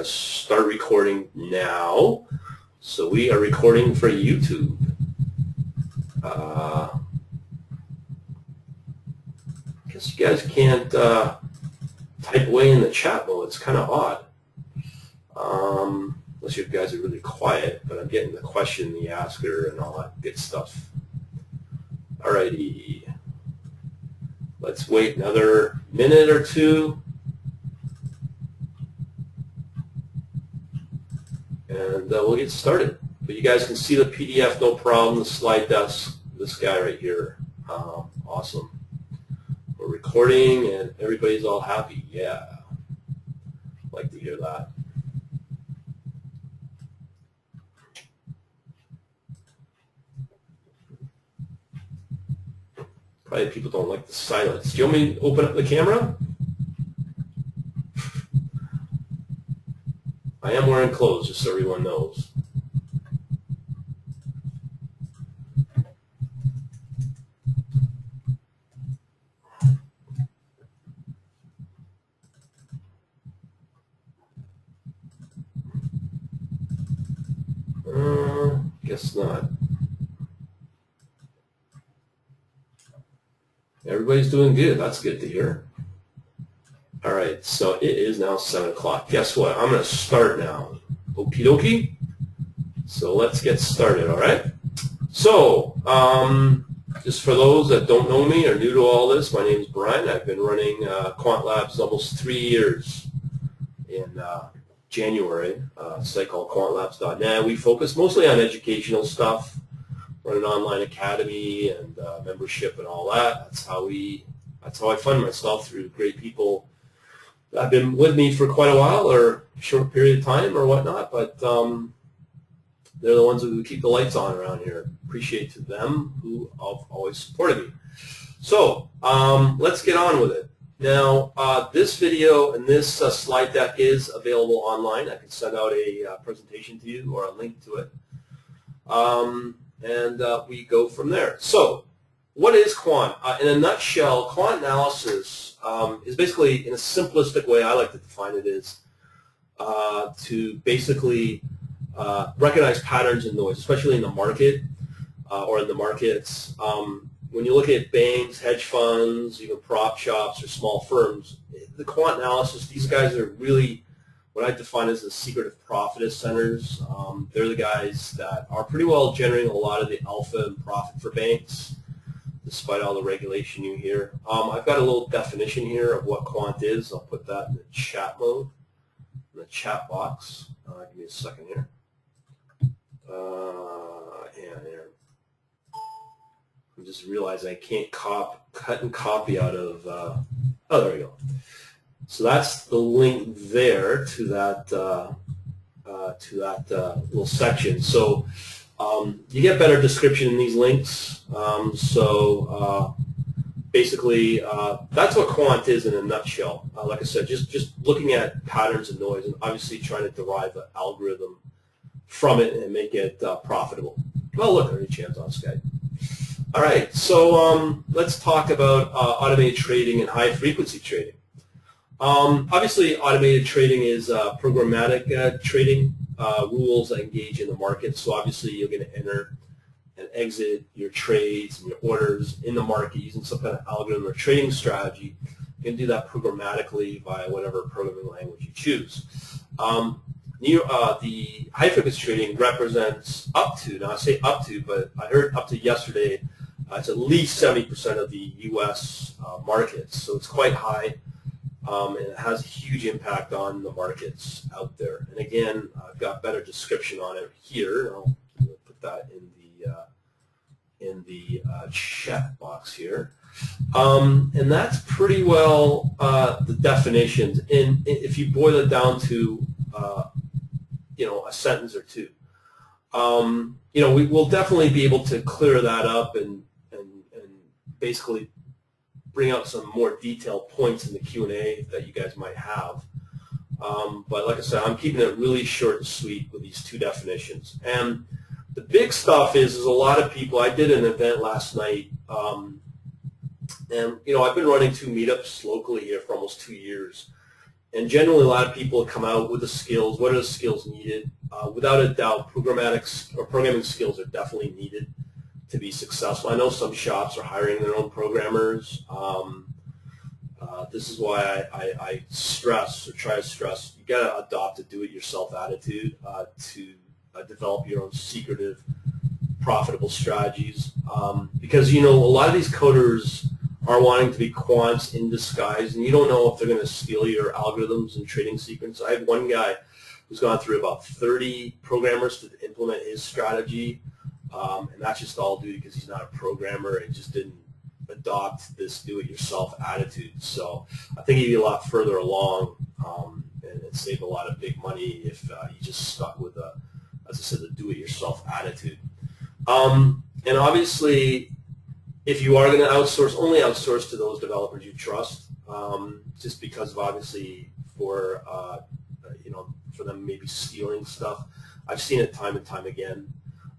Start recording now. So we are recording for YouTube. I guess you guys can't type away in the chat mode. It's kind of odd. Unless you guys are really quiet, but I'm getting the question, the asker, and all that good stuff. Alrighty. Let's wait another minute or two. And we'll get started. But you guys can see the PDF, no problem. The slide desk, this guy right here. Awesome. We're recording and everybody's all happy. Yeah. Like to hear that. Probably people don't like the silence. Do you want me to open up the camera? I am wearing clothes, just so everyone knows. Guess not. Everybody's doing good. That's good to hear. All right, so it is now 7 o'clock. Guess what? I'm going to start now. Okie dokie. So let's get started, all right? So, just for those that don't know me or new to all this, my name is Brian. I've been running Quant Labs almost 3 years in January, a site called quantlabs.net. We focus mostly on educational stuff, run an online academy and membership and all that. That's how I fund myself, through great people that have been with me for quite a while, or a short period of time or whatnot, but they're the ones who keep the lights on around here. Appreciate to them who have always supported me. So let's get on with it. Now, this video and this slide deck is available online. I can send out a presentation to you or a link to it. And we go from there. So, what is quant? In a nutshell, quant analysis is basically, in a simplistic way, I like to define it, is to basically recognize patterns and noise, especially in the market or in the markets. When you look at banks, hedge funds, even prop shops or small firms, the quant analysis, these guys are really what I define as the secretive profit centers. They're the guys that are pretty well generating a lot of the alpha and profit for banks, despite all the regulation you hear. I've got a little definition here of what quant is. I'll put that in the chat mode, in the chat box. Give me a second here. And there. I just realized I can't cut and copy out of, oh, there we go. So that's the link there to that little section. So you get better description in these links. Basically, that's what quant is in a nutshell. Like I said, just looking at patterns and noise, and obviously trying to derive an algorithm from it and make it profitable. Well, look, there's a chance on Skype. All right, so let's talk about automated trading and high-frequency trading. Obviously, automated trading is programmatic trading rules that engage in the market. So obviously, you're going to enter and exit your trades and your orders in the market using some kind of algorithm or trading strategy. You can do that programmatically via whatever programming language you choose. The high-frequency trading represents up to, now I say up to, but I heard up to yesterday, it's at least 70% of the U.S. Markets. So it's quite high. And it has a huge impact on the markets out there. And again, I've got better description on it here. I'll put that in the chat box here. And that's pretty well the definitions. And if you boil it down to a sentence or two, we will definitely be able to clear that up and basically bring out some more detailed points in the Q&A that you guys might have. But like I said, I'm keeping it really short and sweet with these two definitions. And the big stuff is a lot of people, I did an event last night, and I've been running 2 meetups locally here for almost 2 years. And generally, a lot of people come out with the skills. What are the skills needed? Without a doubt, programming skills are definitely needed to be successful. I know some shops are hiring their own programmers. This is why I stress, or try to stress, you got to adopt a do-it-yourself attitude to develop your own secretive, profitable strategies. Because, you know, a lot of these coders are wanting to be quants in disguise, and you don't know if they're going to steal your algorithms and trading secrets. I have one guy who's gone through about 30 programmers to implement his strategy, and that's just all due because he's not a programmer and just didn't adopt this do-it-yourself attitude. So I think he'd be a lot further along and save a lot of big money if he just stuck with, as I said, the do-it-yourself attitude. And obviously, if you are going to outsource, only outsource to those developers you trust, just because of obviously for for them maybe stealing stuff. I've seen it time and time again.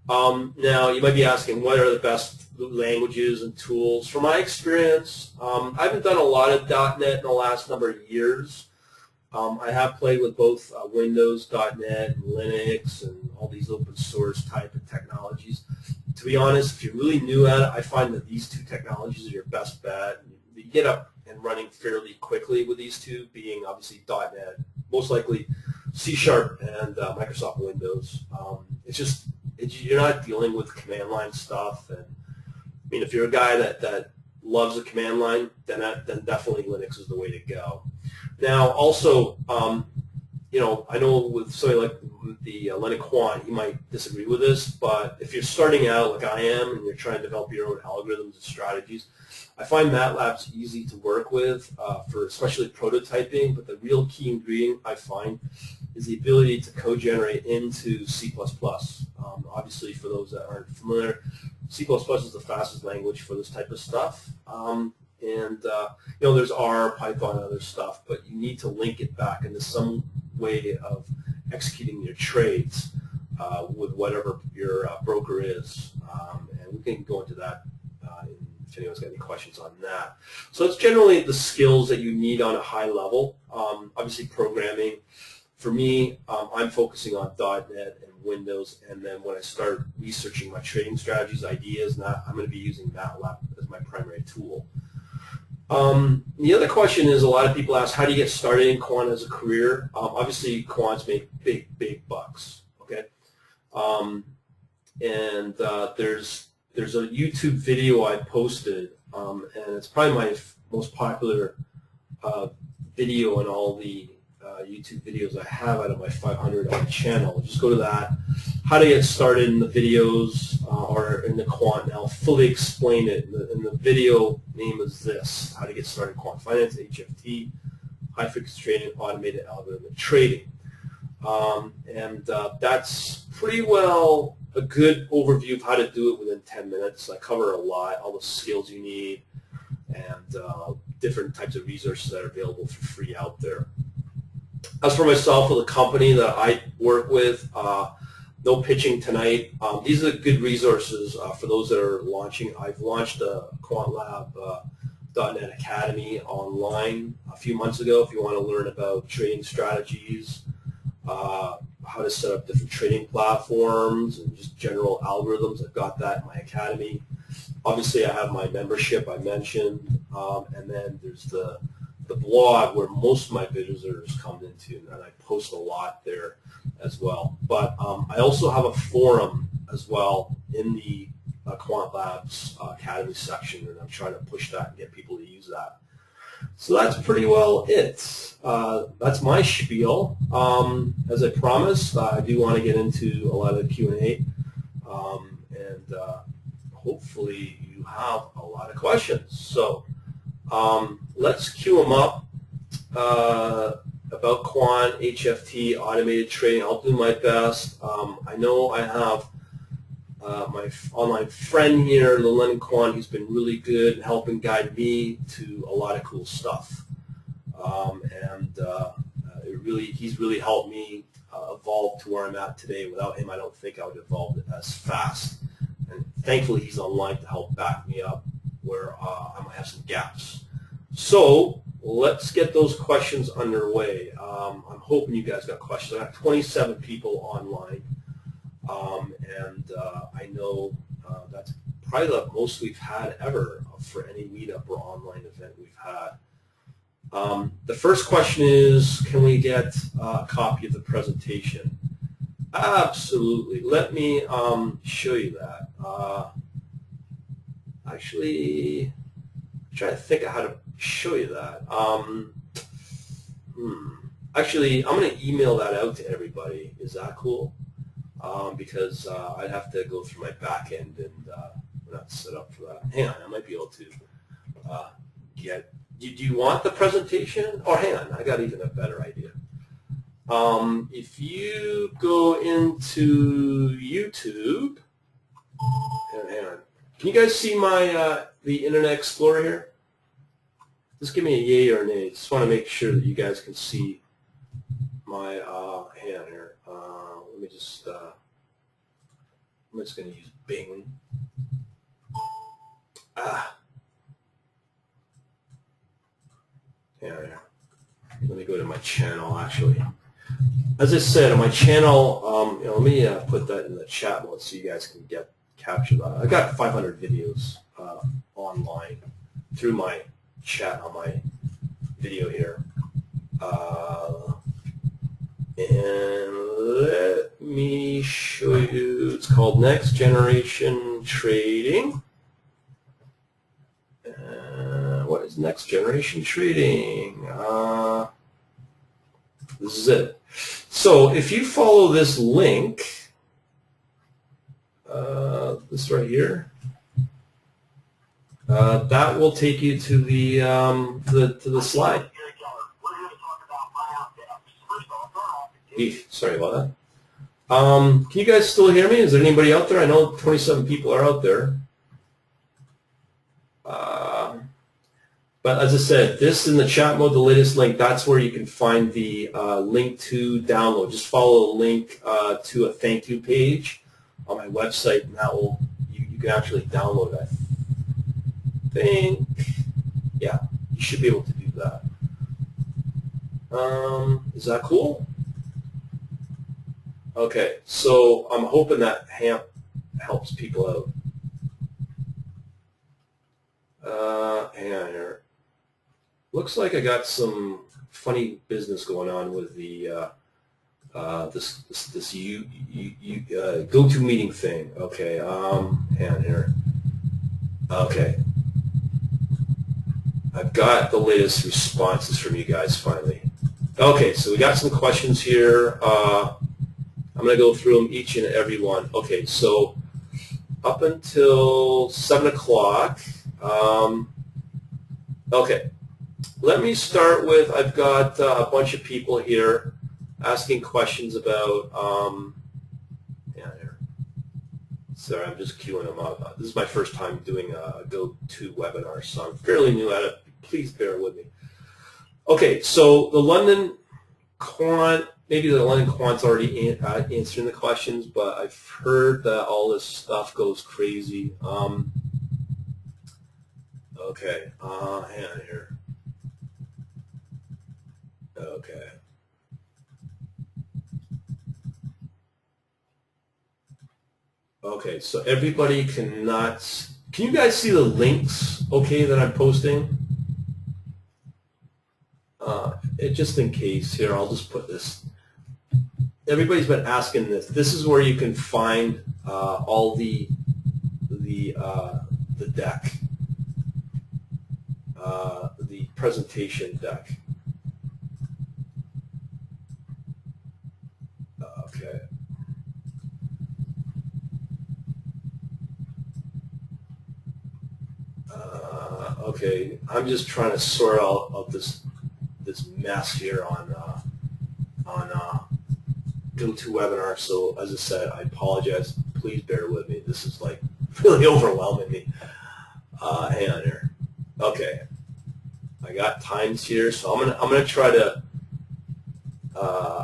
Now you might be asking, what are the best languages and tools? From my experience, I haven't done a lot of .NET in the last number of years. I have played with both Windows, .NET, and Linux, and all these open source type of technologies. To be honest, if you're really new at it, I find that these two technologies are your best bet. You get up and running fairly quickly with these two, being obviously .NET, most likely C# and Microsoft Windows. You're not dealing with command line stuff. And I mean, if you're a guy that loves a command line, then definitely Linux is the way to go. Now, also, I know with something like the Quant, you might disagree with this, but if you're starting out like I am and you're trying to develop your own algorithms and strategies, I find MATLAB's easy to work with for especially prototyping, but the real key ingredient I find is the ability to co-generate into C++. Obviously, for those that aren't familiar, C++ is the fastest language for this type of stuff. There's R, Python, and other stuff, but you need to link it back into some way of executing your trades with whatever your broker is. And we can go into that if anyone's got any questions on that. So it's generally the skills that you need on a high level. Obviously, programming. For me, I'm focusing on .NET and Windows, and then when I start researching my trading strategies, ideas, I'm going to be using MATLAB as my primary tool. The other question is, a lot of people ask, how do you get started in quant as a career? Obviously, quants make big bucks. Okay, there's a YouTube video I posted, and it's probably my most popular video in all the YouTube videos I have out of my 500 on the channel. Just go to that. How to get started in the videos or in the quant, and I'll fully explain it. And the video name is this: How to Get Started in Quant Finance, HFT, High Frequency Trading, Automated Algorithmic Trading. That's pretty well a good overview of how to do it within 10 minutes. I cover a lot, all the skills you need, and different types of resources that are available for free out there. As for myself, with the company that I work with, no pitching tonight. These are good resources for those that are launching. I've launched a QuantLab.net Academy online a few months ago if you want to learn about trading strategies, how to set up different trading platforms, and just general algorithms. I've got that in my academy. Obviously, I have my membership I mentioned, and then there's the blog where most of my visitors come into, and I post a lot there as well. But I also have a forum as well in the Quant Labs Academy section, and I'm trying to push that and get people to use that. So that's pretty well it. That's my spiel. As I promised, I do want to get into a lot of Q&A, and hopefully you have a lot of questions. So let's queue them up. About Quant, HFT, automated trading, I'll do my best. I know I have my online friend here, the Quant, who's been really good in helping guide me to a lot of cool stuff. He's really helped me evolve to where I'm at today. Without him, I don't think I would evolve as fast. And thankfully, he's online to help back me up where I might have some gaps. So let's get those questions underway. I'm hoping you guys got questions. I got 27 people online, and I know that's probably the most we've had ever for any meetup or online event we've had. The first question is, can we get a copy of the presentation? Absolutely. Let me show you that. Actually, I'm trying to think of how to show you that. Actually, I'm going to email that out to everybody. Is that cool? Because I'd have to go through my back end, and we're not set up for that. Hang on, I might be able to get. Do you want the presentation? Or hang on, I got even a better idea. If you go into YouTube, hang on. Can you guys see my the Internet Explorer here? Just give me a yay or a nay. Just want to make sure that you guys can see my hang on here. Let me just I'm just going to use Bing. Hang on here. Let me go to my channel actually. As I said, on my channel, let me put that in the chat mode so you guys can capture that. I got 500 videos online through my chat on my video here. And let me show you, it's called Next Generation Trading. What is Next Generation Trading? This is it. So if you follow this link, this right here, that will take you to the slide. Sorry about that. Can you guys still hear me? Is there anybody out there? I know 27 people are out there. But as I said, this in the chat mode, the latest link, that's where you can find the link to download. Just follow the link to a thank you page on my website, and that will you can actually download it. I think, yeah, you should be able to do that. Is that cool? Okay, so I'm hoping that helps people out. Hang on here. Looks like I got some funny business going on with the this GoToMeeting thing. Okay, hang on here. Okay, I've got the latest responses from you guys finally. Okay, so we got some questions here. I'm going to go through them each and every one. Okay, so up until 7 o'clock. Okay, let me start with, I've got a bunch of people here asking questions about, yeah, here. Sorry, I'm just queuing them up. This is my first time doing a GoToWebinar, so I'm fairly new at it. Please bear with me. Okay, so the London Quant, maybe the London Quant's already answering the questions, but I've heard that all this stuff goes crazy. Okay, hang on here. Okay. Okay, so everybody cannot, can you guys see the links, okay, that I'm posting? Just in case, here, I'll just put this. Everybody's been asking this. This is where you can find all the deck, the presentation deck. Okay. Okay, I'm just trying to sort out this mess here on GoToWebinar. So as I said, I apologize. Please bear with me. This is like really overwhelming me. Hang on here. Okay, I got times here, so I'm gonna try to.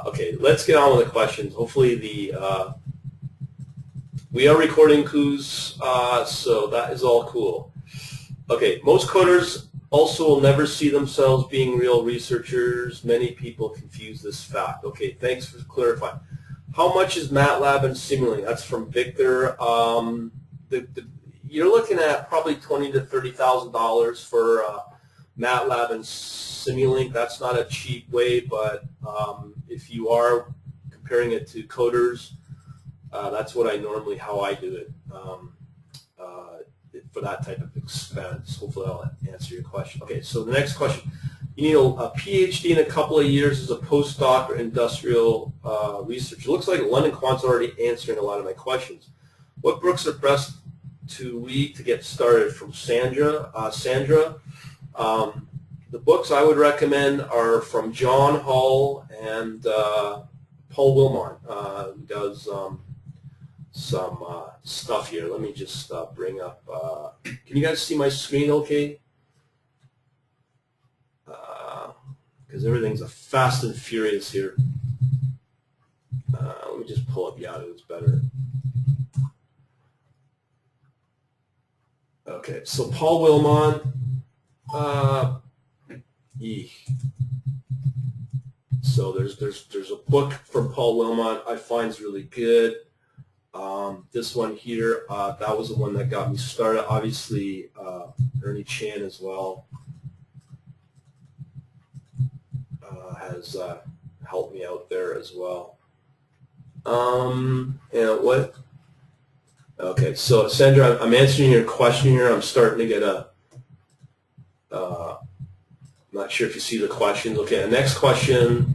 Okay, let's get on with the questions. Hopefully we are recording coups, so that is all cool. Okay, most coders Also will never see themselves being real researchers. Many people confuse this fact. Okay, thanks for clarifying. How much is MATLAB and Simulink? That's from Victor. You're looking at probably $20,000 to $30,000 for MATLAB and Simulink. That's not a cheap way, but if you are comparing it to coders, that's what how I do it. For that type of expense. Hopefully I'll answer your question. Okay, so the next question. You need a PhD in a couple of years as a postdoc or industrial research. It looks like London Quant's already answering a lot of my questions. What books are best to read to get started? From Sandra. The books I would recommend are from John Hull and Paul Wilmot, who does some stuff here. Let me just bring up, can you guys see my screen okay? Because everything's fast and furious here. Let me just pull up Yahoo, it's better. Okay, so Paul Wilmot, so there's a book from Paul Wilmot I find is really good. This one here, that was the one that got me started. Obviously, Ernie Chan as well has helped me out there as well. And what? Okay, so Sandra, I'm answering your question here. I'm starting to get I'm not sure if you see the questions. Okay, the next question,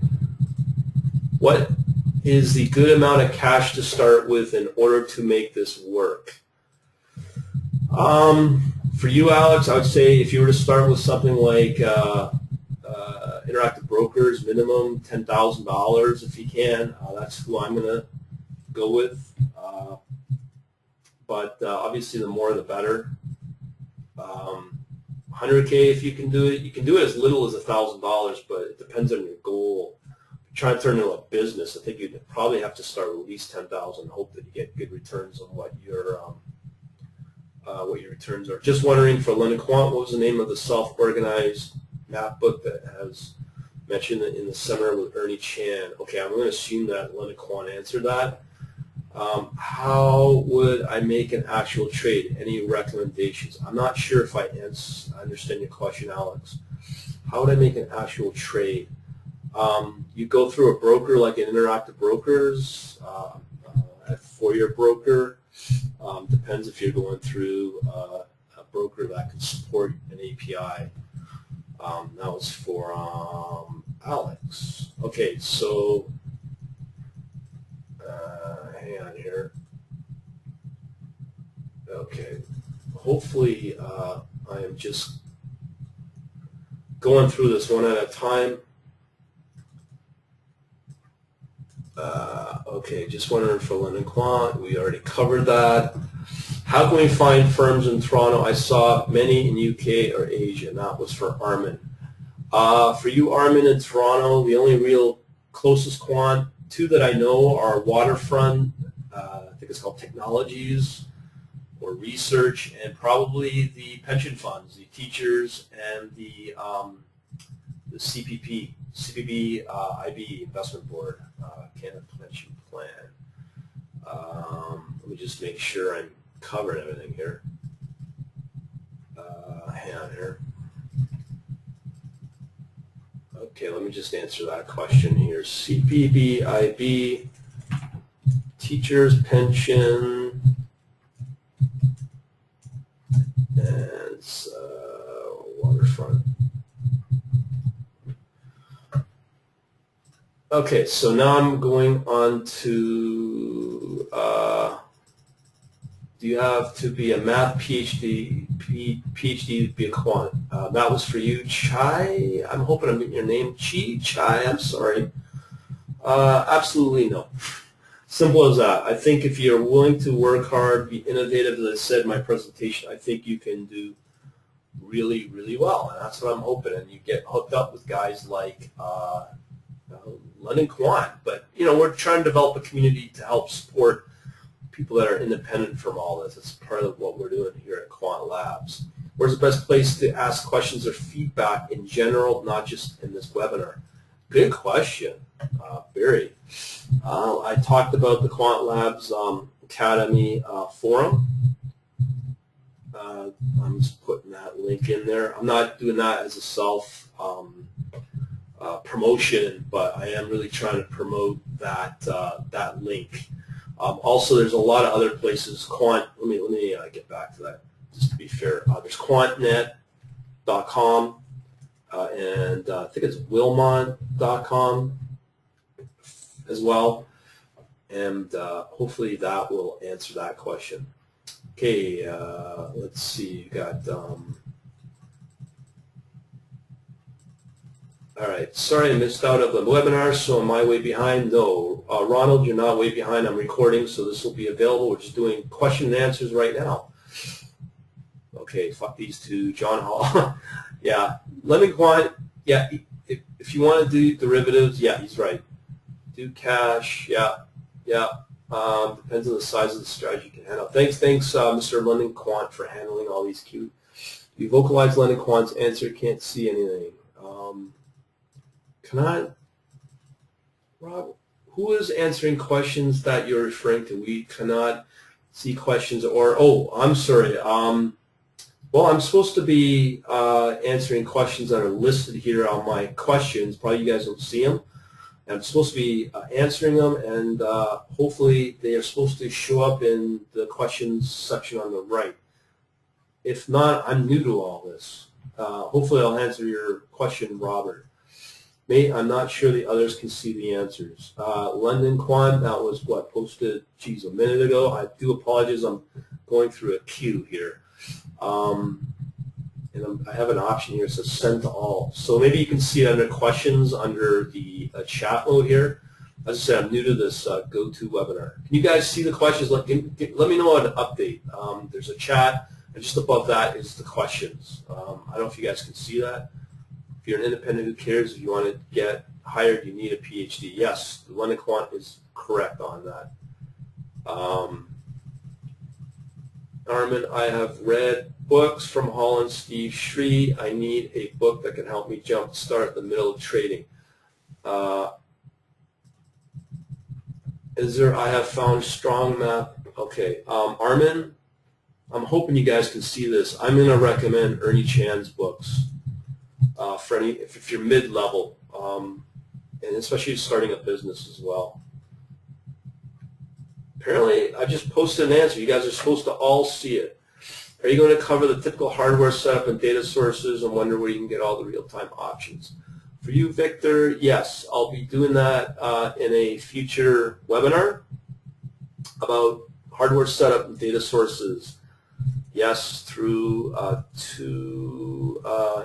what is the good amount of cash to start with in order to make this work? For you, Alex, I would say if you were to start with something like Interactive Brokers, minimum $10,000 if you can. That's who I'm going to go with. But obviously the more the better. 100K if you can do it. You can do it as little as $1,000, but it depends on your goal. Try to turn it into a business. I think you'd probably have to start with at least 10,000 and hope that you get good returns on what your returns are. Just wondering for London Quant, what was the name of the self-organized math book that has mentioned in the seminar with Ernie Chan? Okay, I'm going to assume that London Quant answered that. How would I make an actual trade? Any recommendations? I'm not sure if I understand your question, Alex. How would I make an actual trade? You go through a broker like an Interactive Brokers, a four-year broker. Depends if you're going through a broker that can support an API. That was for Alex. Okay, so hang on here. Okay, hopefully I am just going through this one at a time. Okay, just wondering for London Quant, we already covered that. How can we find firms in Toronto? I saw many in UK or Asia, and that was for Armin. For you, Armin, in Toronto, the only real closest quant, two that I know are Waterfront, I think it's called Technologies, or Research, and probably the pension funds, the teachers, and the CPP, IB Investment Board, Canada Pension Plan. Let me just make sure I'm covering everything here. Hang on here. Okay, let me just answer that question here. CPB, IB, teachers, pension, and Waterfront. Okay, so now I'm going on to, do you have to be a math PhD to be a quant? That was for you, Chai. I'm hoping I'm getting your name. Chai, I'm sorry. Absolutely no. Simple as that. I think if you're willing to work hard, be innovative, as I said in my presentation, I think you can do really, really well. And that's what I'm hoping. And you get hooked up with guys like London Quant. But, you know, we're trying to develop a community to help support people that are independent from all this. It's part of what we're doing here at Quant Labs. Where's the best place to ask questions or feedback in general, not just in this webinar? Good question, Barry. I talked about the Quant Labs Academy forum. I'm just putting that link in there. I'm not doing that as a self promotion, but I am really trying to promote that that link. Also, there's a lot of other places. Quant. Let me get back to that just to be fair. There's quantnet.com and I think it's wilmont.com as well, and hopefully that will answer that question. Okay, let's see. You got. All right. Sorry I missed out of the webinar, so am I way behind? No. Ronald, you're not way behind. I'm recording, so this will be available. We're just doing question and answers right now. Okay, fuck these two. John Hall. Yeah. Lending Quant, yeah, if you want to do derivatives, yeah, he's right. Do cash, yeah, yeah. Depends on the size of the strategy you can handle. Thanks, Mr. Lending Quant, for handling all these cute. You vocalize Lending Quant's answer, can't see anything. Rob, who is answering questions that you're referring to? We cannot see questions, or, oh, I'm sorry. Well, I'm supposed to be answering questions that are listed here on my questions. Probably you guys don't see them. I'm supposed to be answering them, and hopefully they are supposed to show up in the questions section on the right. If not, I'm new to all this. Hopefully I'll answer your question, Robert. I'm not sure the others can see the answers. London Quant, that was what, posted, geez, a minute ago. I do apologize. I'm going through a queue here. And I have an option here that says send to all. So maybe you can see it under questions under the chat mode here. As I said, I'm new to this GoToWebinar. Can you guys see the questions? Let me know an update. There's a chat, and just above that is the questions. I don't know if you guys can see that. If you're an independent, who cares? If you want to get hired, you need a PhD. Yes, the London Quant is correct on that. Armin, I have read books from Holland, Steve Shree. I need a book that can help me jump start the middle of trading. I have found strong math. Okay, Armin, I'm hoping you guys can see this. I'm going to recommend Ernie Chan's books for any, if you're mid-level, and especially starting a business as well. Apparently, I just posted an answer. You guys are supposed to all see it. Are you going to cover the typical hardware setup and data sources and wonder where you can get all the real-time options? For you, Victor, yes, I'll be doing that in a future webinar about hardware setup and data sources. Yes, through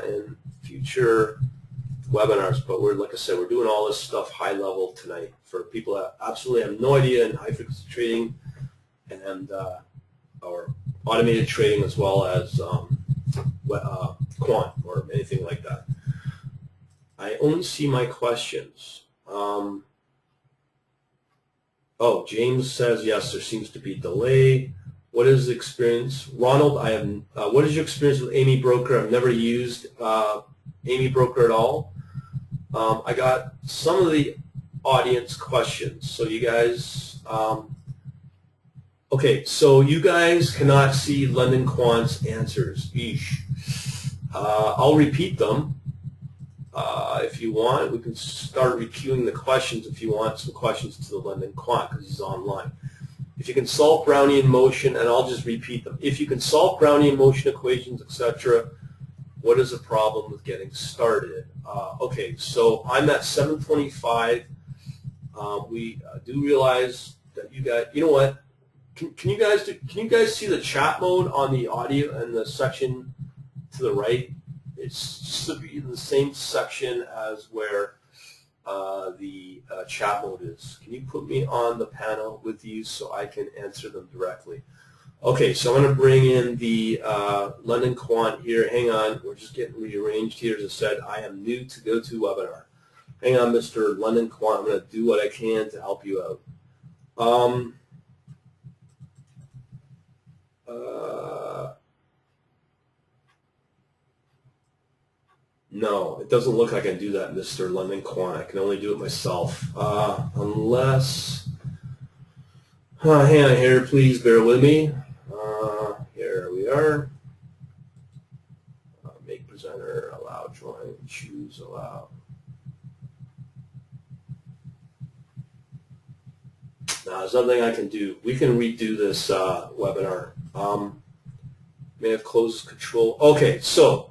in future webinars, but like I said, we're doing all this stuff high level tonight for people that absolutely have no idea in high frequency trading and or automated trading, as well as quant or anything like that. I only see my questions. Oh, James says yes, there seems to be delay. What is the experience? Ronald, what is your experience with Amy Broker? I've never used Amy Broker at all. I got some of the audience questions. So you guys, okay, so you guys cannot see London Quant's answers. Eesh. I'll repeat them if you want. We can start requeuing the questions if you want some questions to the London Quant, because he's online. If you can solve Brownian motion, and I'll just repeat them. If you can solve Brownian motion equations, etc., what is the problem with getting started? Okay, so I'm at 725. We do realize that you guys, you know what? Can you guys see the chat mode on the audio and the section to the right? It's should be in the same section as where the chat mode is. Can you put me on the panel with you so I can answer them directly? Okay, so I'm going to bring in the London Quant here. Hang on, we're just getting rearranged here. As I said, I am new to GoToWebinar. Hang on, Mr. London Quant. I'm going to do what I can to help you out. No, it doesn't look like I can do that, Mr. London Quant. I can only do it myself. Unless... hang on here, please bear with me. Here we are. Make presenter, allow join, choose allow. Now, there's nothing I can do. We can redo this webinar. May have closed control. Okay, so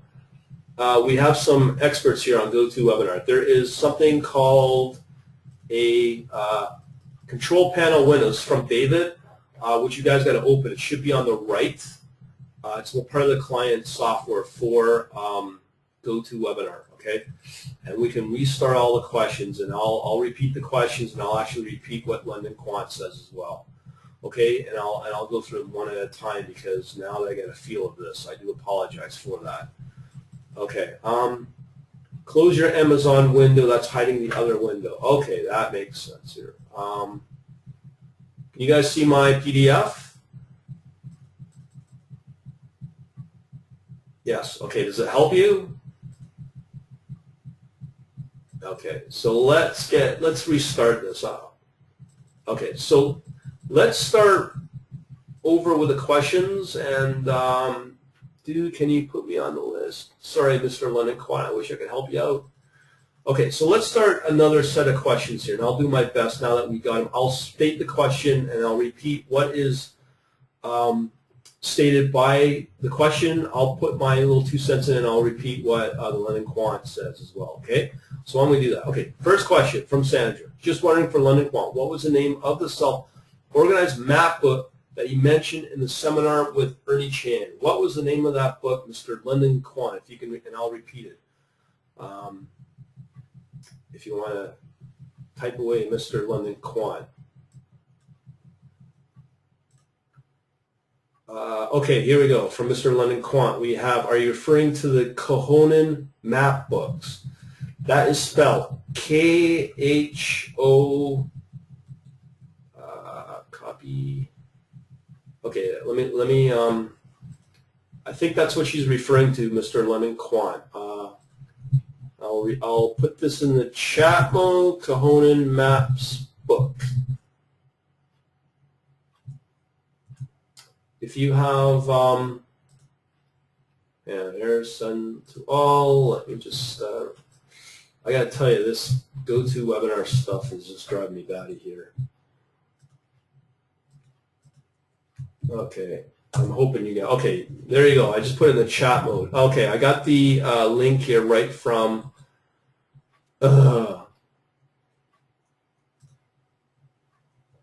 we have some experts here on GoToWebinar. There is something called a control panel windows from David, which you guys got to open. It should be on the right. It's part of the client software for GoToWebinar, okay? And we can restart all the questions, and I'll repeat the questions, and I'll actually repeat what London Quant says as well, okay? And I'll go through them one at a time because now that I get a feel of this, I do apologize for that. Okay. Close your Amazon window. That's hiding the other window. Okay, that makes sense here. Can you guys see my PDF? Yes. Okay. Does it help you? Okay. So let's restart this out. Okay. So let's start over with the questions and dude, can you put me on the list? Sorry, Mr. London Quant. I wish I could help you out. Okay. So let's start another set of questions here, and I'll do my best now that we got them. I'll state the question and I'll repeat what is stated by the question. I'll put my little 2 cents in and I'll repeat what the London Quant says as well, okay? So I'm going to do that. Okay, first question from Sandra. Just wondering for London Quant, what was the name of the self-organized map book that you mentioned in the seminar with Ernie Chan? What was the name of that book, Mr. London Quant? If you can, and I'll repeat it. If you want to type away Mr. London Quant. Okay, here we go. From Mr. London Quant, we have, are you referring to the Kohonen map books? That is spelled K-H-O, copy. Okay, let me, I think that's what she's referring to, Mr. London Quant. I'll put this in the chat mode, Kohonen Maps book. If you have, yeah, there's send to all. Let me just, I got to tell you, this GoToWebinar stuff is just driving me batty here. Okay, I'm hoping you get, okay, there you go. I just put it in the chat mode. Okay, I got the link here right from,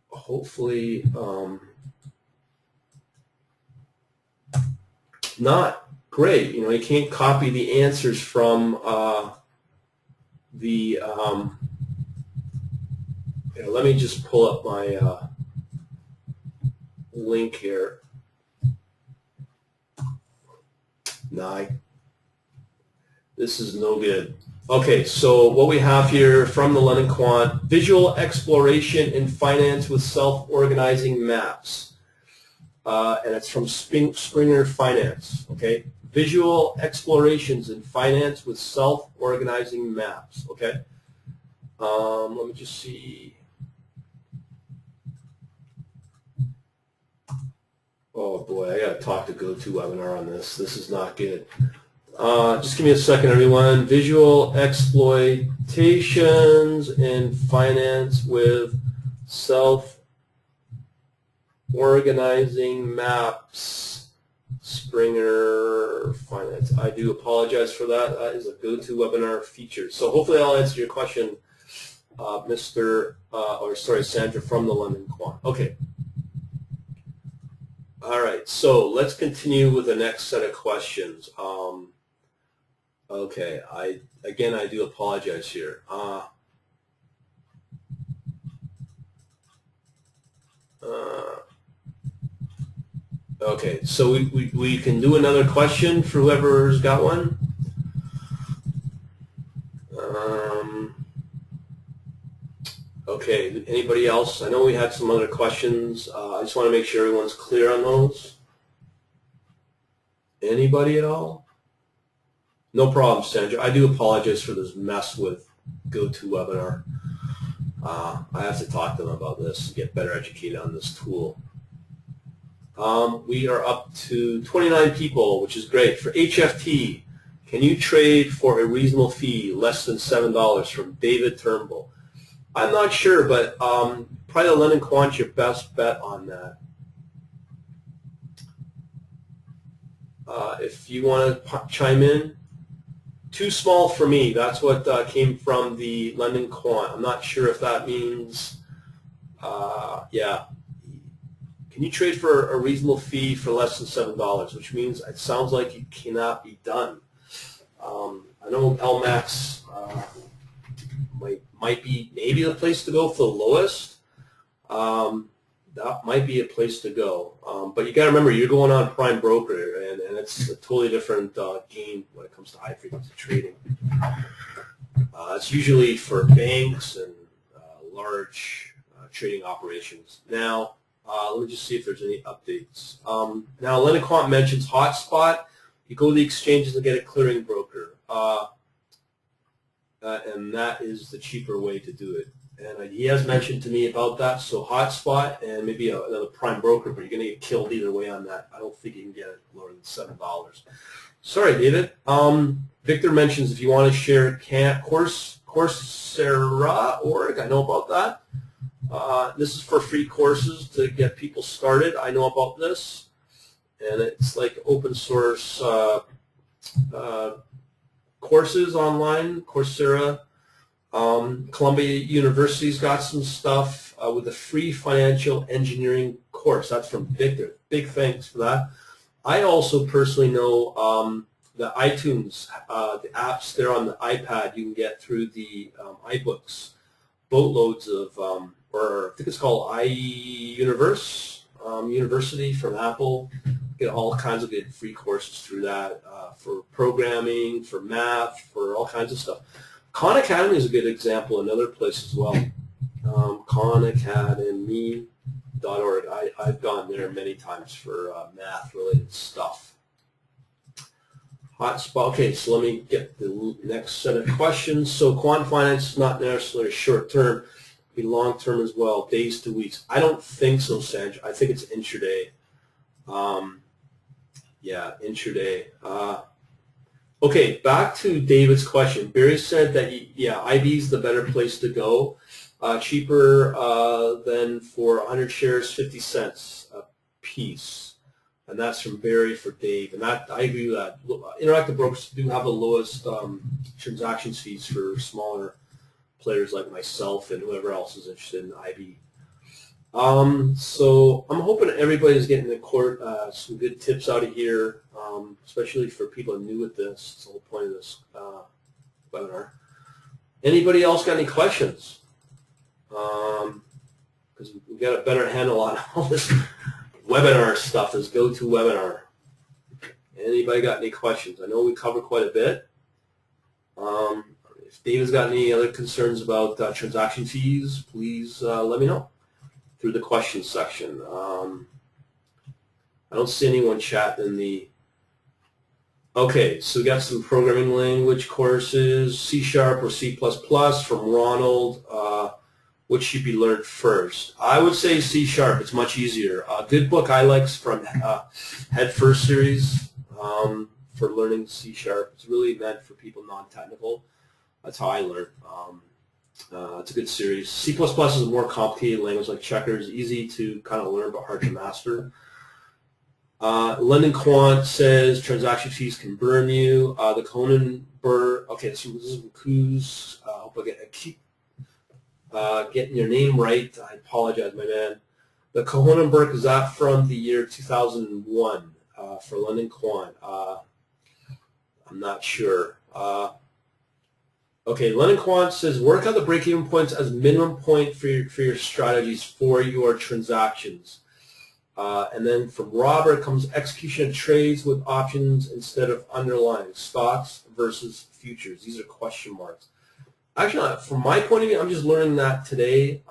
hopefully, not great. You know, you can't copy the answers from the, let me just pull up my link here. No, this is no good. Okay, so what we have here from the London Quant, visual exploration in finance with self-organizing maps. And it's from Springer Finance, okay? Visual explorations in finance with self-organizing maps, okay? Let me just see. Oh boy, I gotta talk to GoToWebinar on this. This is not good. Just give me a second, everyone. Visual exploitations in finance with self-organizing maps, Springer Finance. I do apologize for that. That is a GoToWebinar feature. So hopefully I'll answer your question, Sandra from the London Quant. Okay. All right, so let's continue with the next set of questions. Okay, I do apologize here. Okay, so we can do another question for whoever's got one. Okay, anybody else? I know we had some other questions. I just want to make sure everyone's clear on those. Anybody at all? No problem, Sandra. I do apologize for this mess with GoToWebinar. I have to talk to them about this and get better educated on this tool. We are up to 29 people, which is great. For HFT, can you trade for a reasonable fee, less than $7, from David Turnbull? I'm not sure, but probably the London Quant your best bet on that. If you want to chime in, too small for me. That's what came from the London Quant. I'm not sure if that means, yeah. Can you trade for a reasonable fee for less than $7? Which means it sounds like it cannot be done. I know LMAX might be maybe the place to go for the lowest. That might be a place to go. But you got to remember, you're going on prime broker, and it's a totally different game when it comes to high frequency trading. It's usually for banks and large trading operations. Now, let me just see if there's any updates. Now, London Quant mentions Hotspot. You go to the exchanges and get a clearing broker, and that is the cheaper way to do it. And he has mentioned to me about that. So Hotspot and maybe another prime broker, but you're going to get killed either way on that. I don't think you can get it lower than $7. Sorry, David. Victor mentions if you want to share Coursera.org. I know about that. This is for free courses to get people started. I know about this, and it's like open source courses online. Coursera. Columbia University's got some stuff with a free financial engineering course. That's from Victor. Big thanks for that. I also personally know the iTunes, the apps there on the iPad you can get through the iBooks. Boatloads of, or I think it's called iUniverse, University from Apple. Get all kinds of good free courses through that for programming, for math, for all kinds of stuff. Khan Academy is a good example, another place as well. KhanAcademy.org. I've gone there many times for math-related stuff. Hotspot. Okay, so let me get the next set of questions. So quant finance is not necessarily short-term, be long-term as well, days to weeks. I don't think so, Sanj. I think it's intraday. Yeah, intraday. Okay, back to David's question. Barry said that, yeah, IB is the better place to go. Cheaper than for 100 shares, 50 cents a piece. And that's from Barry for Dave. And that, I agree with that. Interactive brokers do have the lowest transactions fees for smaller players like myself and whoever else is interested in IB. So I'm hoping everybody's getting some good tips out of here, especially for people new at this. It's the whole point of this webinar. Anybody else got any questions? Because we've got a better handle on all this webinar stuff, this GoToWebinar. Anybody got any questions? I know we covered quite a bit. If David's got any other concerns about transaction fees, please let me know through the questions section. I don't see anyone chatting in the... Okay, so we got some programming language courses, C# or C++ from Ronald. Which should be learned first? I would say C#. It's much easier. A good book I like is from Head First series for learning C#. It's really meant for people non-technical. That's how I learn. It's a good series. C++ is a more complicated language like checkers, easy to kind of learn but hard to master. London Quant says transaction fees can burn you. The Cronenberg, okay, so this is from Kuz. I hope I keep getting your name right. I apologize, my man. The Cronenberg, is that from the year 2001 for London Quant? I'm not sure. Okay, London Quant says, work out the break-even points as minimum point for your strategies for your transactions. And then from Robert comes execution of trades with options instead of underlying stocks versus futures. These are question marks. Actually, from my point of view, I'm just learning that today.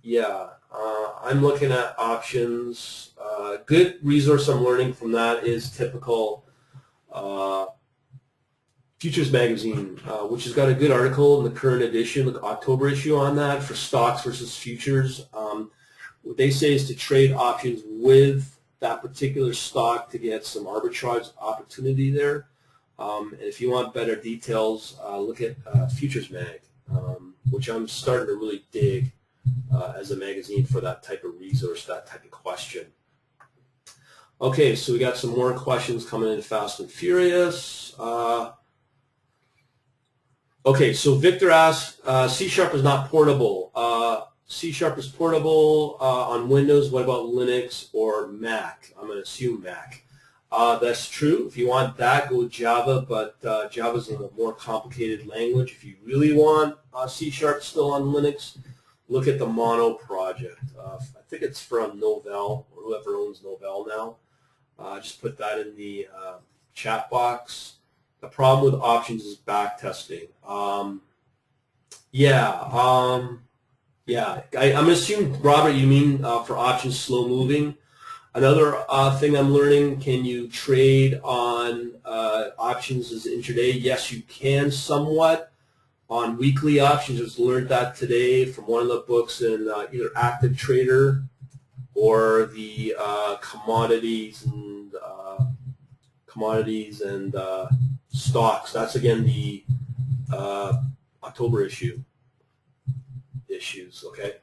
Yeah, I'm looking at options. Good resource I'm learning from that is typical Futures Magazine, which has got a good article in the current edition, the October issue on that for stocks versus futures. What they say is to trade options with that particular stock to get some arbitrage opportunity there. And if you want better details, look at Futures Mag, which I'm starting to really dig as a magazine for that type of resource, that type of question. Okay, so we got some more questions coming in fast and furious. Okay, so Victor asks, C# is not portable. C# is portable on Windows. What about Linux or Mac? I'm going to assume Mac. That's true. If you want that, go with Java, but Java is a more complicated language. If you really want C# still on Linux, look at the Mono project. I think it's from Novell, or whoever owns Novell now. Just put that in the chat box. The problem with options is back testing. Yeah, I'm assuming, Robert, you mean for options slow moving. Another thing I'm learning, can you trade on options as intraday? Yes, you can somewhat. On weekly options, I just learned that today from one of the books in either Active Trader or the commodities and stocks. That's again the October issues, okay?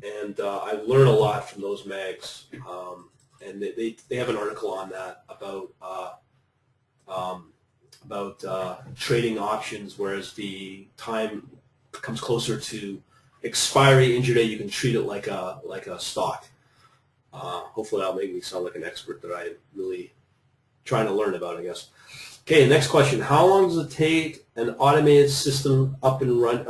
And I've learned a lot from those mags, and they have an article on that about trading options, whereas the time comes closer to expiry intraday, you can treat it like a stock. Hopefully that'll make me sound like an expert that I'm really trying to learn about, I guess. Okay, next question. How long does it take an automated system up and running?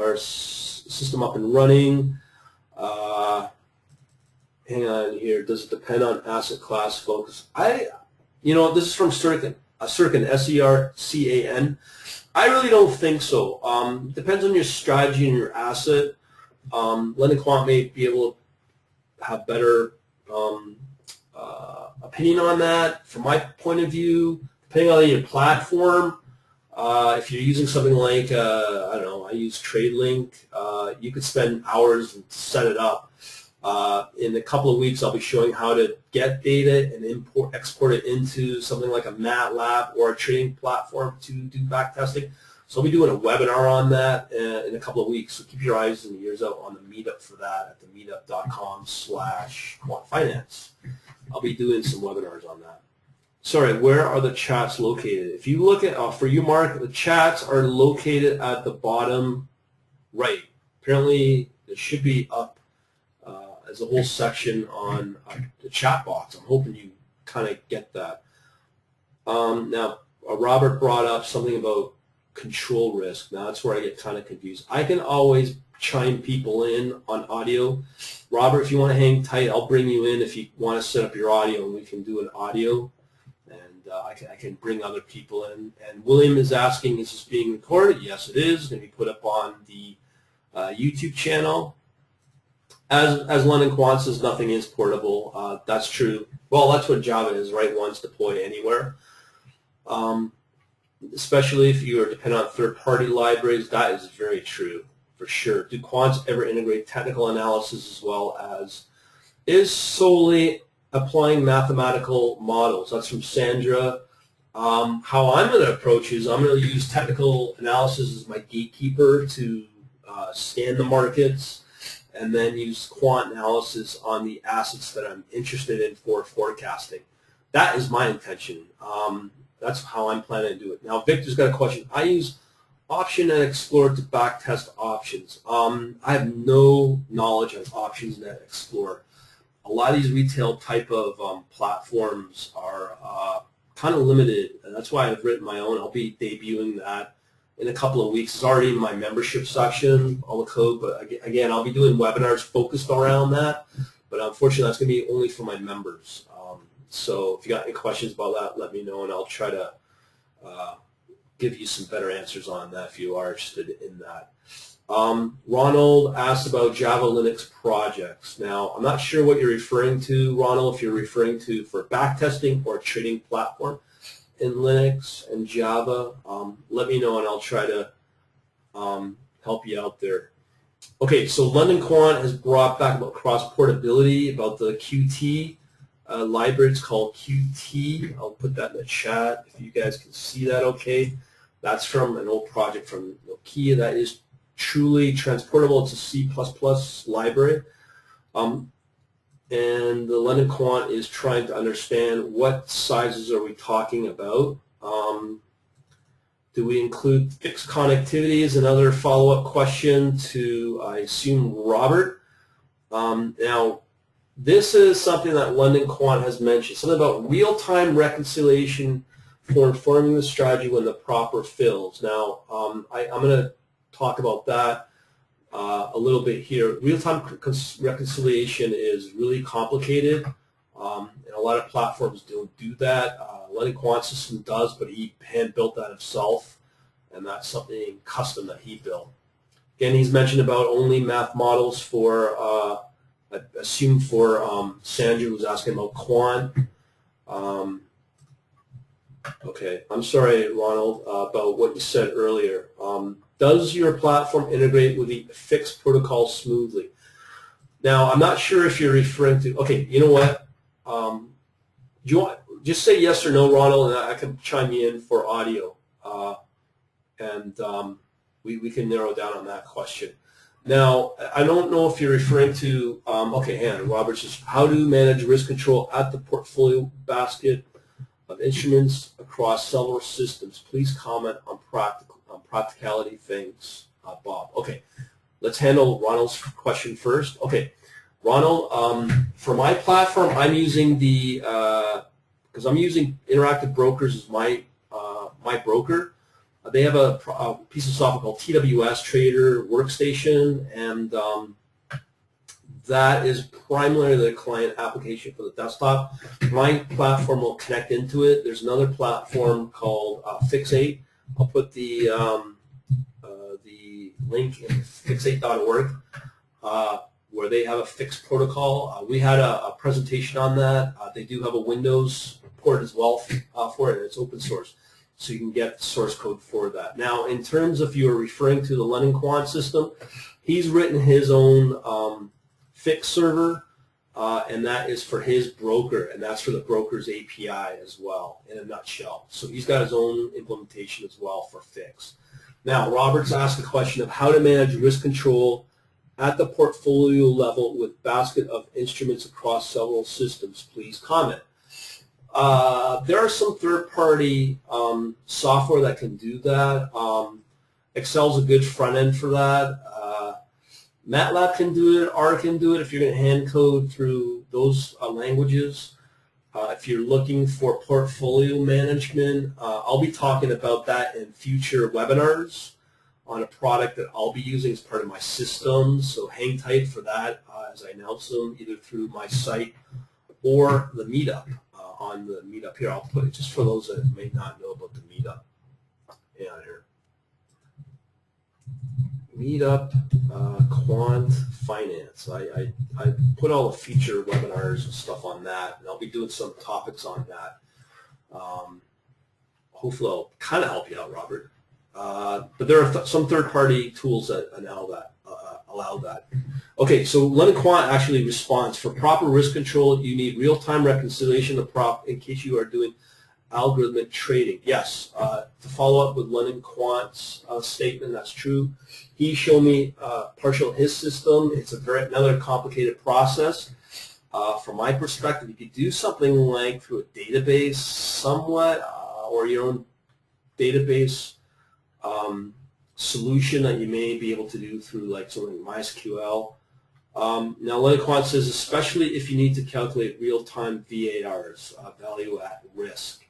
Hang on here. Does it depend on asset class focus? This is from Sercan, S-E-R-C-A-N. I really don't think so. Depends on your strategy and your asset. Lending Quant may be able to have better opinion on that. From my point of view, depending on your platform, if you're using something like, I don't know, I use TradeLink, you could spend hours and set it up. In a couple of weeks, I'll be showing how to get data and export it into something like a MATLAB or a trading platform to do back testing. So I'll be doing a webinar on that in a couple of weeks. So keep your eyes and ears out on the meetup for that at the meetup.com/quantfinance. I'll be doing some webinars on that. Sorry, where are the chats located? If you look at, for you, Mark, the chats are located at the bottom right. Apparently, it should be up as a whole section on the chat box. I'm hoping you kind of get that. Now, Robert brought up something about control risk. Now, that's where I get kind of confused. I can always chime people in on audio. Robert, if you want to hang tight, I'll bring you in if you want to set up your audio, and we can do an audio. And I can bring other people in. And William is asking, is this being recorded? Yes, it is. It's going to be put up on the YouTube channel. As London Quant says, nothing is portable. That's true. Well, that's what Java is, right? Once deployed anywhere. Especially if you are dependent on third-party libraries, that is very true, for sure. Do quants ever integrate technical analysis as well as is solely applying mathematical models? That's from Sandra. How I'm going to approach is I'm going to use technical analysis as my gatekeeper to scan the markets, and then use quant analysis on the assets that I'm interested in for forecasting. That is my intention. That's how I'm planning to do it. Now, Victor's got a question. I use Option and Explorer to backtest options. I have no knowledge of Options and Explorer. A lot of these retail type of platforms are kind of limited, and that's why I've written my own. I'll be debuting that in a couple of weeks. It's already in my membership section, all the code, but again, I'll be doing webinars focused around that, but unfortunately that's going to be only for my members. So if you got any questions about that, let me know, and I'll try to give you some better answers on that if you are interested in that. Ronald asked about Java Linux projects. Now, I'm not sure what you're referring to, Ronald, if you're referring to for backtesting or a trading platform. in Linux and Java, let me know and I'll try to help you out there. Okay, so London Quant has brought back about cross-portability, about the Qt library. It's called Qt. I'll put that in the chat if you guys can see that okay. That's from an old project from Nokia that is truly transportable. It's a C++ library. And the London Quant is trying to understand what sizes are we talking about. Do we include fixed connectivity is another follow-up question to, I assume, Robert. Now, this is something that London Quant has mentioned, something about real-time reconciliation for informing the strategy when the proper fills. Now, I'm going to talk about that a little bit here. Real-time reconciliation is really complicated, and a lot of platforms don't do that. London Quant system does, but he hand-built that himself, and that's something custom that he built. Again, he's mentioned about only math models for, I assume for Sandra, who's asking about Quant. Okay, I'm sorry, Ronald, about what you said earlier. Does your platform integrate with the fixed protocol smoothly? Now, I'm not sure if you're referring to, okay, you know what? Do you want, just say yes or no, Ronald, and I can chime you in for audio. We can narrow down on that question. Now, I don't know if you're referring to, okay, Hannah Roberts says, how to manage risk control at the portfolio basket of instruments across several systems. Please comment on practicality things, Bob. Okay, let's handle Ronald's question first. Okay, Ronald, for my platform, I'm using the, because I'm using Interactive Brokers as my broker. They have a piece of software called TWS Trader Workstation, and that is primarily the client application for the desktop. My platform will connect into it. There's another platform called Fix8. I'll put the link in fix8.org where they have a fixed protocol. We had a presentation on that. They do have a Windows port as well for it. It's open source, so you can get source code for that. Now, in terms of you're referring to the London Quant system, he's written his own fix server, and that is for his broker, and that's for the broker's API as well, in a nutshell. So he's got his own implementation as well for fix. Now, Robert's asked a question of how to manage risk control at the portfolio level with basket of instruments across several systems. Please comment. There are some third-party software that can do that. Excel's a good front end for that. MATLAB can do it, R can do it if you're going to hand code through those languages. If you're looking for portfolio management, I'll be talking about that in future webinars on a product that I'll be using as part of my system. So hang tight for that as I announce them either through my site or the meetup. On the meetup here, I'll put it just for those that may not know about the meetup. Yeah, here. Meetup, Quant Finance. I put all the feature webinars and stuff on that, and I'll be doing some topics on that. Hopefully I'll kind of help you out, Robert. But there are some third-party tools that allow that. Okay, so London Quant actually responds, for proper risk control, you need real-time reconciliation of prop in case you are doing algorithmic trading. Yes, to follow up with London Quant's statement, that's true. He showed me partial his system. It's another complicated process. From my perspective, you could do something like through a database somewhat, or your own database solution that you may be able to do through like something like MySQL. Now, London Quant says, especially if you need to calculate real-time VARs, value at risk.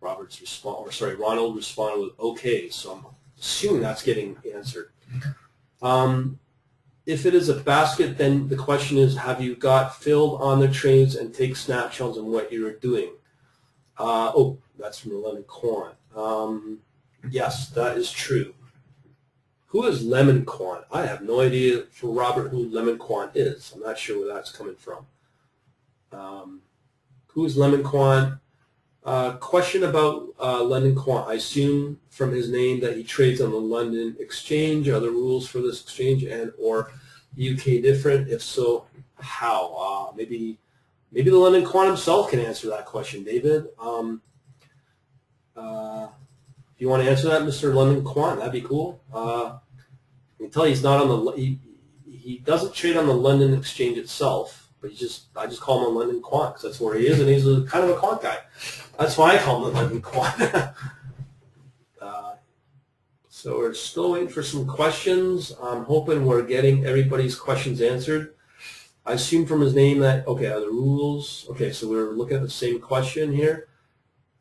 Ronald responded with okay, so I'm assuming that's getting answered. If it is a basket, then the question is, have you got filled on the trades and take snapshots on what you're doing? Oh, that's from London Quant. Yes, that is true. Who is Lemon Quant? I have no idea for Robert who Lemon Quant is. I'm not sure where that's coming from. Who is Lemon Quant? Question about London Quant. I assume from his name that he trades on the London Exchange. Are the rules for this exchange and or UK different? If so, how? Maybe the London Quant himself can answer that question, David. If you want to answer that, Mr. London Quant, that'd be cool. I can tell you he's not on the. He doesn't trade on the London Exchange itself, but I just call him a London Quant because that's where he is, and he's kind of a quant guy. That's why I call him the London Quant. So we're still waiting for some questions. I'm hoping we're getting everybody's questions answered. I assume from his name that, okay, are the rules, okay, so we're looking at the same question here.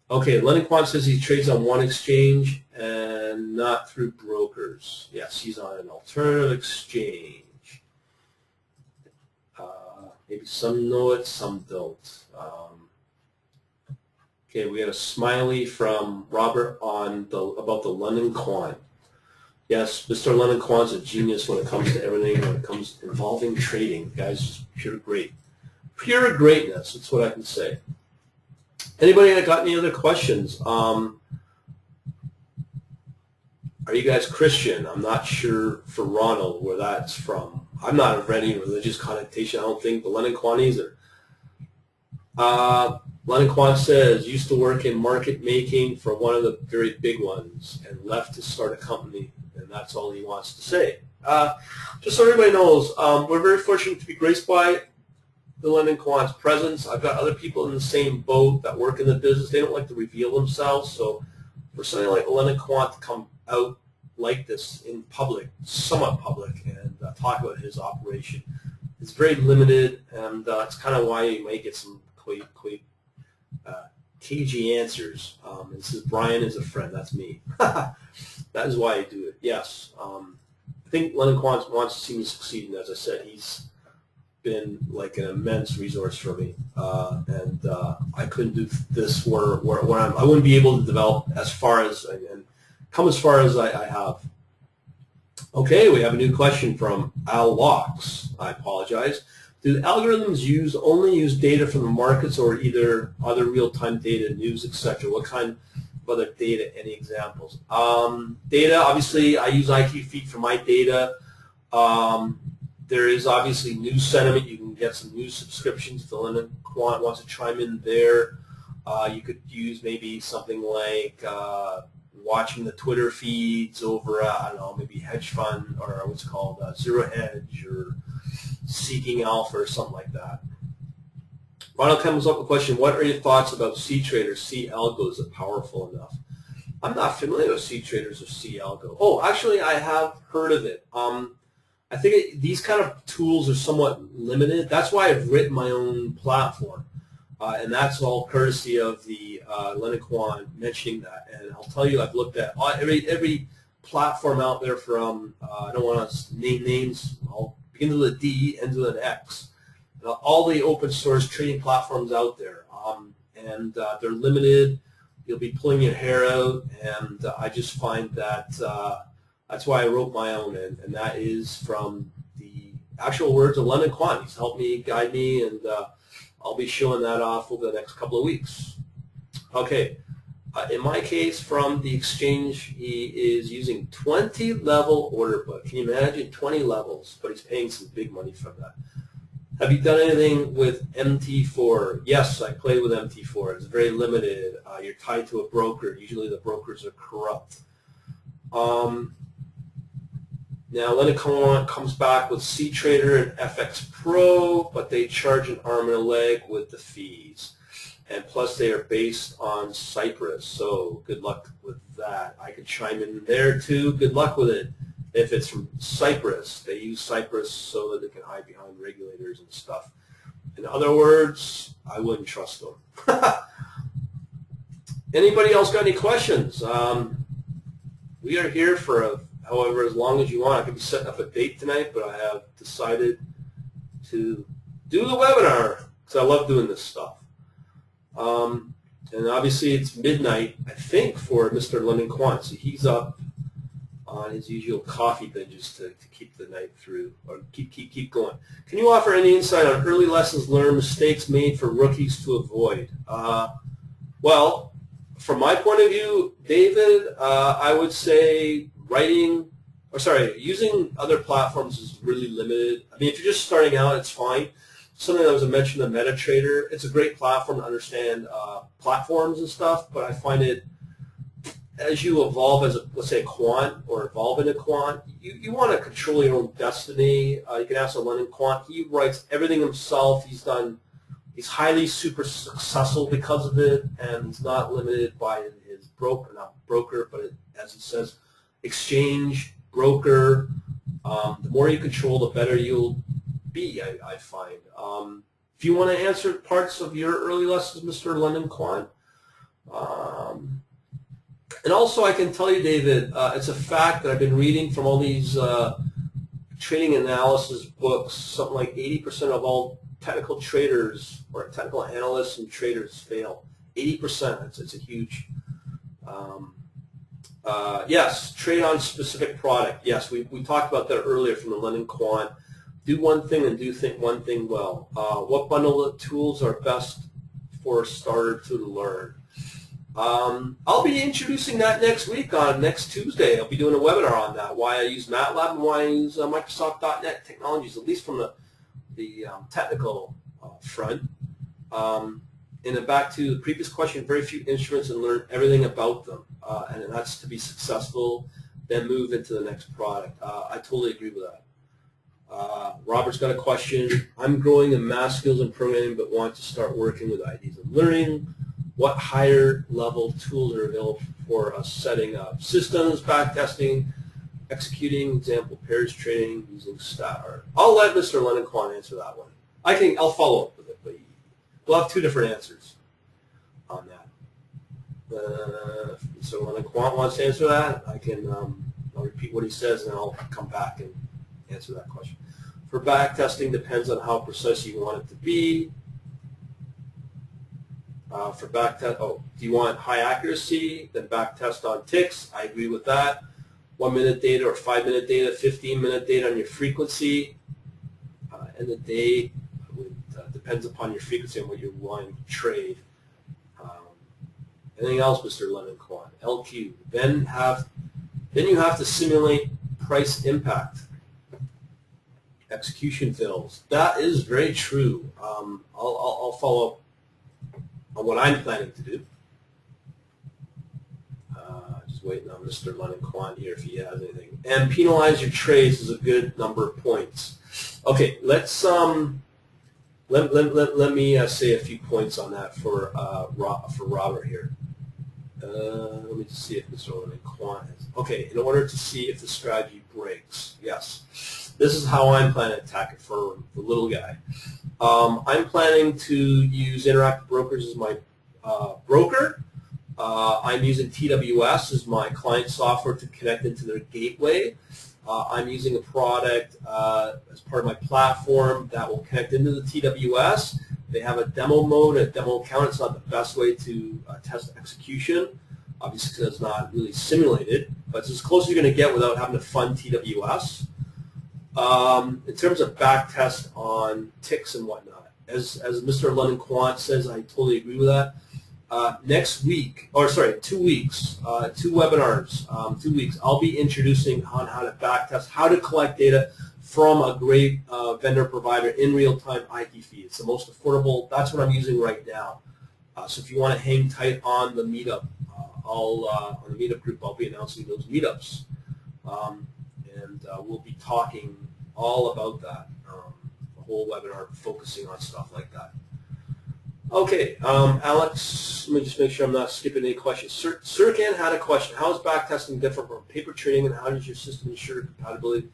Okay, London Quant says he trades on one exchange and not through brokers. Yes, he's on an alternative exchange. Maybe some know it, some don't. Okay, we had a smiley from Robert on about the London Quant. Yes, Mr. London Quant's a genius when it comes to everything, when it comes involving trading. The guy's just pure greatness. That's what I can say. Anybody that got any other questions? Are you guys Christian? I'm not sure for Ronald where that's from. I'm not of any religious connotation, I don't think, but London Quant either. London Quant says, used to work in market making for one of the very big ones and left to start a company, and that's all he wants to say. Just so everybody knows, we're very fortunate to be graced by the London Quant's presence. I've got other people in the same boat that work in the business. They don't like to reveal themselves, so for something like London Quant to come out like this in public, somewhat public, and talk about his operation, it's very limited, and that's kind of why you might get some quite cagey answers. This is Brian is a friend. That's me. That is why I do it. Yes, I think London Quant wants to see me succeed, and as I said, he's been like an immense resource for me, and I couldn't do this where I wouldn't be able to develop as far as and come as far as I have. Okay, we have a new question from Al Locks. I apologize. Do the algorithms only use data from the markets or either other real-time data, news, etc.? What kind of other data? Any examples? Data, obviously, I use IQ Feed for my data. There is obviously news sentiment. You can get some news subscriptions. If the London Quant wants to chime in there, you could use maybe something like watching the Twitter feeds over, I don't know, maybe hedge fund or what's called Zero Hedge or Seeking Alpha or something like that. Ronald comes up with a question, what are your thoughts about C-Trader, C-Algo? Is it powerful enough? I'm not familiar with C-Traders or C-Algo. Oh, actually, I have heard of it. I think these kind of tools are somewhat limited. That's why I've written my own platform. And that's all courtesy of the London Quant mentioning that. And I'll tell you, I've looked at every platform out there from, I don't want to name names, I'll begin with a D, ends with an X. All the open source trading platforms out there. And they're limited. You'll be pulling your hair out. And I just find that that's why I wrote my own. And that is from the actual words of London Quant. He's helped me, guide me, and I'll be showing that off over the next couple of weeks. Okay, in my case, from the exchange, he is using 20-level order book. Can you imagine 20 levels? But he's paying some big money from that. Have you done anything with MT4? Yes, I played with MT4. It's very limited. You're tied to a broker. Usually the brokers are corrupt. Now, London Quant comes back with C-Trader and FX Pro, but they charge an arm and a leg with the fees. And plus, they are based on Cyprus, so good luck with that. I could chime in there, too. Good luck with it. If it's from Cyprus, they use Cyprus so that they can hide behind regulators and stuff. In other words, I wouldn't trust them. Anybody else got any questions? We are here for however as long as you want. I could be setting up a date tonight, but I have decided to do the webinar because I love doing this stuff. And obviously it's midnight, I think, for Mr. London Quant. So he's up on his usual coffee binges to keep the night through, or keep going. Can you offer any insight on early lessons learned, mistakes made for rookies to avoid? Well, Well, from my point of view, David, I would say using other platforms is really limited. I mean, if you're just starting out, it's fine. Something that was mentioned in MetaTrader, it's a great platform to understand platforms and stuff, but I find it, as you evolve as, let's say, a quant or evolve in a quant, you want to control your own destiny. You can ask a London quant. He writes everything himself. He's highly super successful because of it, and he's not limited by his broker, but as he says, exchange, broker. The more you control, the better you'll be, I find. If you want to answer parts of your early lessons, Mr. London Quant, and also I can tell you, David, it's a fact that I've been reading from all these trading analysis books, something like 80% of all technical traders or technical analysts and traders fail. 80%, it's a huge, yes, trade on specific product. Yes, we talked about that earlier from the London Quant. Do one thing and do one thing well. What bundle of tools are best for a starter to learn? I'll be introducing that next week on next Tuesday. I'll be doing a webinar on that, why I use MATLAB and why I use Microsoft.NET technologies, at least from the technical front. And then back to the previous question, very few instruments and learn everything about them. And that's to be successful, then move into the next product. I totally agree with that. Robert's got a question. I'm growing in math skills and programming but want to start working with ideas and learning. What higher level tools are available for us setting up systems, backtesting, executing, example, pairs trading, using star? I'll let Mr. London Quant answer that one. I'll follow up with it, but we'll have two different answers on that. So London Quant wants to answer that. I'll repeat what he says and then I'll come back and answer that question. For backtesting, depends on how precise you want it to be. For backtest, do you want high accuracy? Then backtest on ticks. I agree with that. 1 minute data or 5 minute data, 15-minute data on your frequency. And the day depends upon your frequency and what you're wanting to trade. Anything else, Mr. London Quant? LQ. Then you have to simulate price impact. Execution fails. That is very true. I'll follow up on what I'm planning to do. Just waiting on Mr. London Quant here if he has anything. And penalize your trades is a good number of points. Okay, let's let me say a few points on that for Robert here. Let me just see if Mr. London Quant has. Okay, in order to see if the strategy breaks, yes. This is how I'm planning to attack it for the little guy. I'm planning to use Interactive Brokers as my broker. I'm using TWS as my client software to connect into their gateway. I'm using a product as part of my platform that will connect into the TWS. They have a demo mode, a demo account. It's not the best way to test execution, obviously because it's not really simulated, but it's as close as you're going to get without having to fund TWS. In terms of backtest on ticks and whatnot, as Mr. London Quant says, I totally agree with that. Next week, or sorry, 2 weeks, 2 webinars, 2 weeks, I'll be introducing on how to backtest, how to collect data from a great vendor provider in real-time IT feed. It's the most affordable. That's what I'm using right now. So if you want to hang tight on the meetup, on the meetup group, I'll be announcing those meetups. And we'll be talking all about that, the whole webinar focusing on stuff like that. Okay, Alex, let me just make sure I'm not skipping any questions. Sirkan had a question. How is backtesting different from paper trading, and how does your system ensure compatibility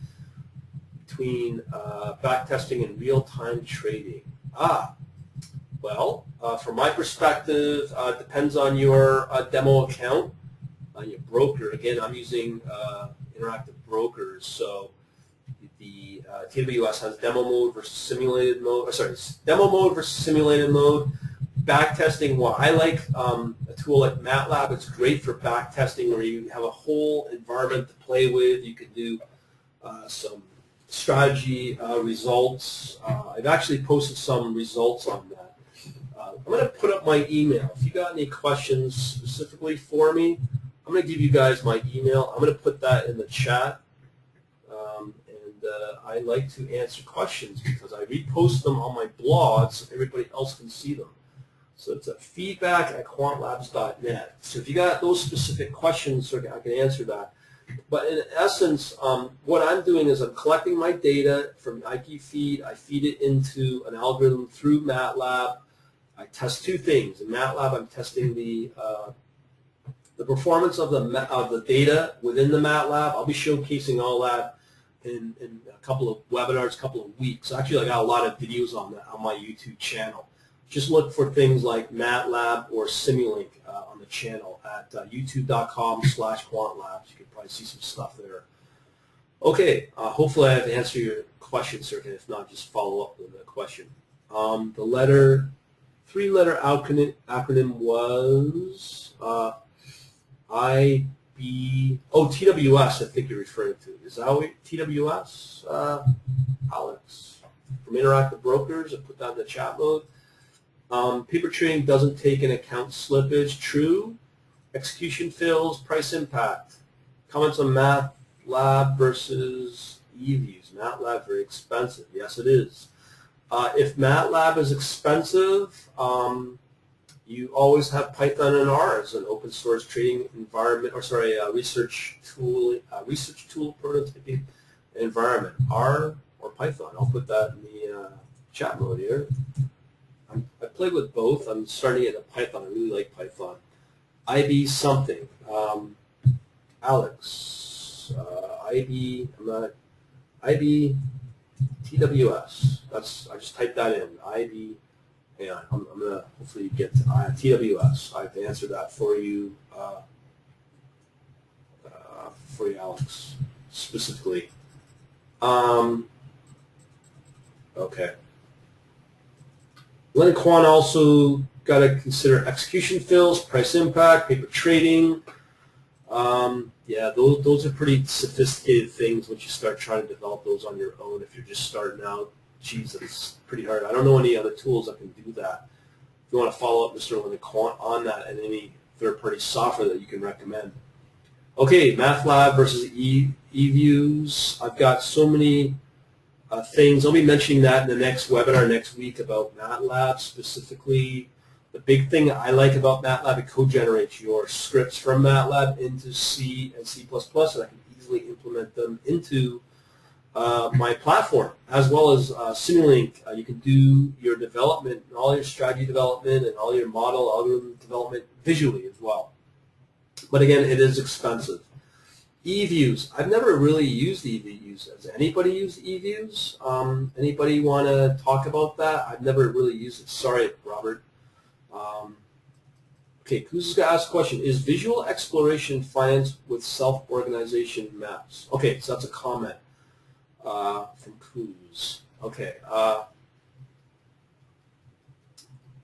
between backtesting and real-time trading? Well, from my perspective, it depends on your demo account, on your broker. Again, I'm using Interactive Brokers, so the TWS has demo mode versus simulated mode. Demo mode versus simulated mode. Backtesting. Well, I like a tool like MATLAB. It's great for backtesting, where you have a whole environment to play with. You can do some strategy results. I've actually posted some results on that. I'm going to put up my email. If you got any questions specifically for me, I'm going to give you guys my email. I'm going to put that in the chat. I like to answer questions because I repost them on my blog so everybody else can see them. So it's feedback@quantlabs.net. So if you got those specific questions, I can answer that. But in essence, what I'm doing is I'm collecting my data from IP feed. I feed it into an algorithm through MATLAB. I test two things. In MATLAB, I'm testing the performance of the data within the MATLAB. I'll be showcasing all that in a couple of webinars, a couple of weeks. Actually, I got a lot of videos on that on my YouTube channel. Just look for things like MATLAB or Simulink on the channel at youtube.com/quantlabs. You can probably see some stuff there. Okay, hopefully I have answered your question, sir. If not, just follow up with a question. The three-letter acronym was TWS, I think you're referring to. Is that what TWS, Alex? From Interactive Brokers, I put that in the chat mode. Paper trading doesn't take into account slippage. True. Execution fails, price impact. Comments on MATLAB versus eViews. MATLAB very expensive. Yes, it is. If MATLAB is expensive, you always have Python and R as an open source trading environment, or sorry, research tool prototyping environment. R or Python. I'll put that in the chat mode here. I play with both. I'm starting at a Python. I really like Python. IB something. Alex. IB. I'm not. IB. TWS. I just typed that in. IB. Yeah, I'm gonna hopefully get to TWS. I have to answer that for you, Alex, specifically. Okay. Len Quant also got to consider execution fills, price impact, paper trading. Yeah, those are pretty sophisticated things once you start trying to develop those on your own. If you're just starting out, geez, it's pretty hard. I don't know any other tools that can do that. If you want to follow up Mr. Len Quant on that and any third-party software that you can recommend. Okay, MATLAB versus eViews. I've got so many things. I'll be mentioning that in the next webinar next week about MATLAB specifically. The big thing I like about MATLAB, it co-generates your scripts from MATLAB into C and C++, and I can easily implement them into my platform, as well as Simulink. You can do your development, all your strategy development, and all your model algorithm development visually as well. But again, it is expensive. eViews. I've never really used eViews. Has anybody used eViews? Anybody want to talk about that? I've never really used it. Sorry, Robert. Okay, Kuz asked a question. Is visual exploration financed with self-organization maps? Okay, so that's a comment from Kuz. Okay.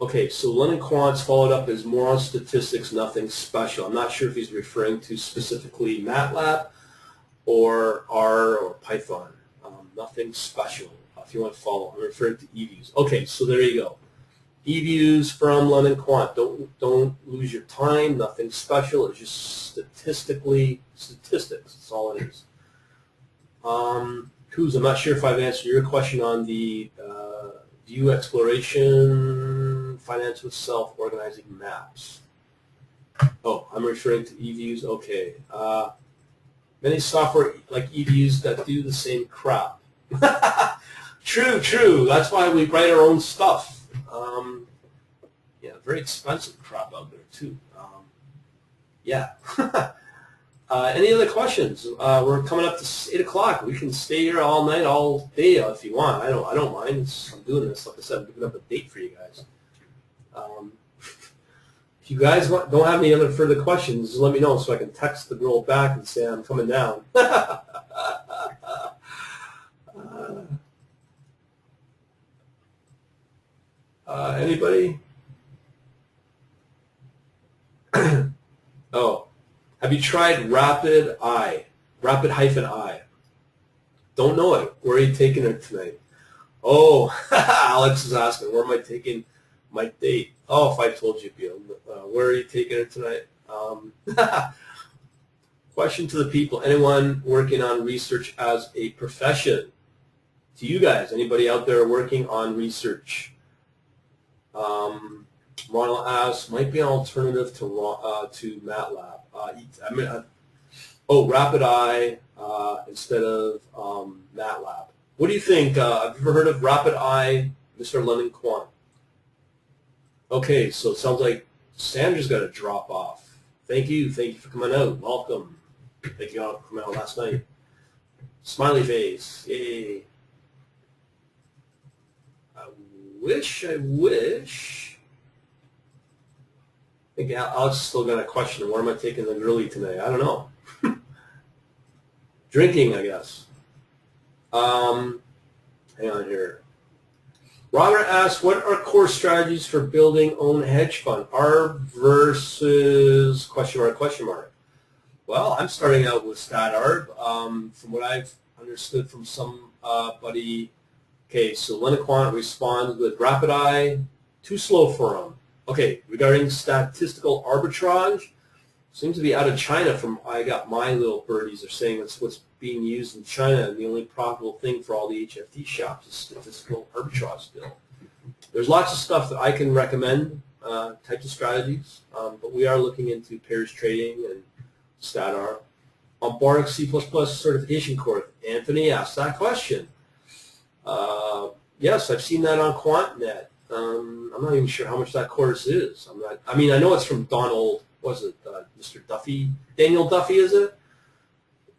Okay, so Len Quant's followed up is more on statistics, nothing special. I'm not sure if he's referring to specifically MATLAB or R or Python. Nothing special. If you want to follow, I'm referring to eViews. Okay, so there you go. eViews from Len Quant. Don't lose your time. Nothing special. It's just statistics. That's all it is. Kuz, I'm not sure if I've answered your question on the view exploration, finance with self-organizing maps. Oh, I'm referring to eViews. Okay. Many software like eViews that do the same crap. True. That's why we write our own stuff. Yeah, very expensive crap out there too. Yeah. Any other questions? We're coming up to 8 o'clock. We can stay here all night, all day if you want. I don't mind. I'm doing this. Like I said, I'm giving up a date for you guys. If you guys don't have any other further questions, just let me know so I can text the girl back and say I'm coming down. Anybody? Oh. Have you tried Rapid-I? Rapid-I. Don't know it. Where are you taking it tonight? Oh, Alex is asking, where am I taking My date. Oh, if I told you, Bill. Where are you taking it tonight? Question to the people. Anyone working on research as a profession? To you guys, anybody out there working on research? Ronald asks, might be an alternative to MATLAB. Rapid Eye instead of MATLAB. What do you think? Have you ever heard of Rapid Eye, Mr. London Quant? Okay, so it sounds like Sandra's got to drop off. Thank you for coming out. Welcome. Thank you all for coming out last night. Smiley face. Yay. I wish. I think Alex is still got a question. Where am I taking the girlie tonight? I don't know. Drinking, I guess. Hang on here. Robert asks, what are core strategies for building own hedge fund? ARB versus question mark. Well, I'm starting out with stat ARB. From what I've understood from somebody, okay, so London Quant responds with Rapid Eye, too slow for him. Okay, regarding statistical arbitrage, seems to be out of China from I got my little birdies are saying that's what's being used in China, and the only profitable thing for all the HFT shops is statistical arbitrage still. There's lots of stuff that I can recommend, types of strategies, but we are looking into pairs trading and StatR. On Bark C++ certification course, Anthony asked that question. Yes, I've seen that on QuantNet. I'm not even sure how much that course is. I know it's from Donald. Was it Mr. Duffy? Daniel Duffy, is it?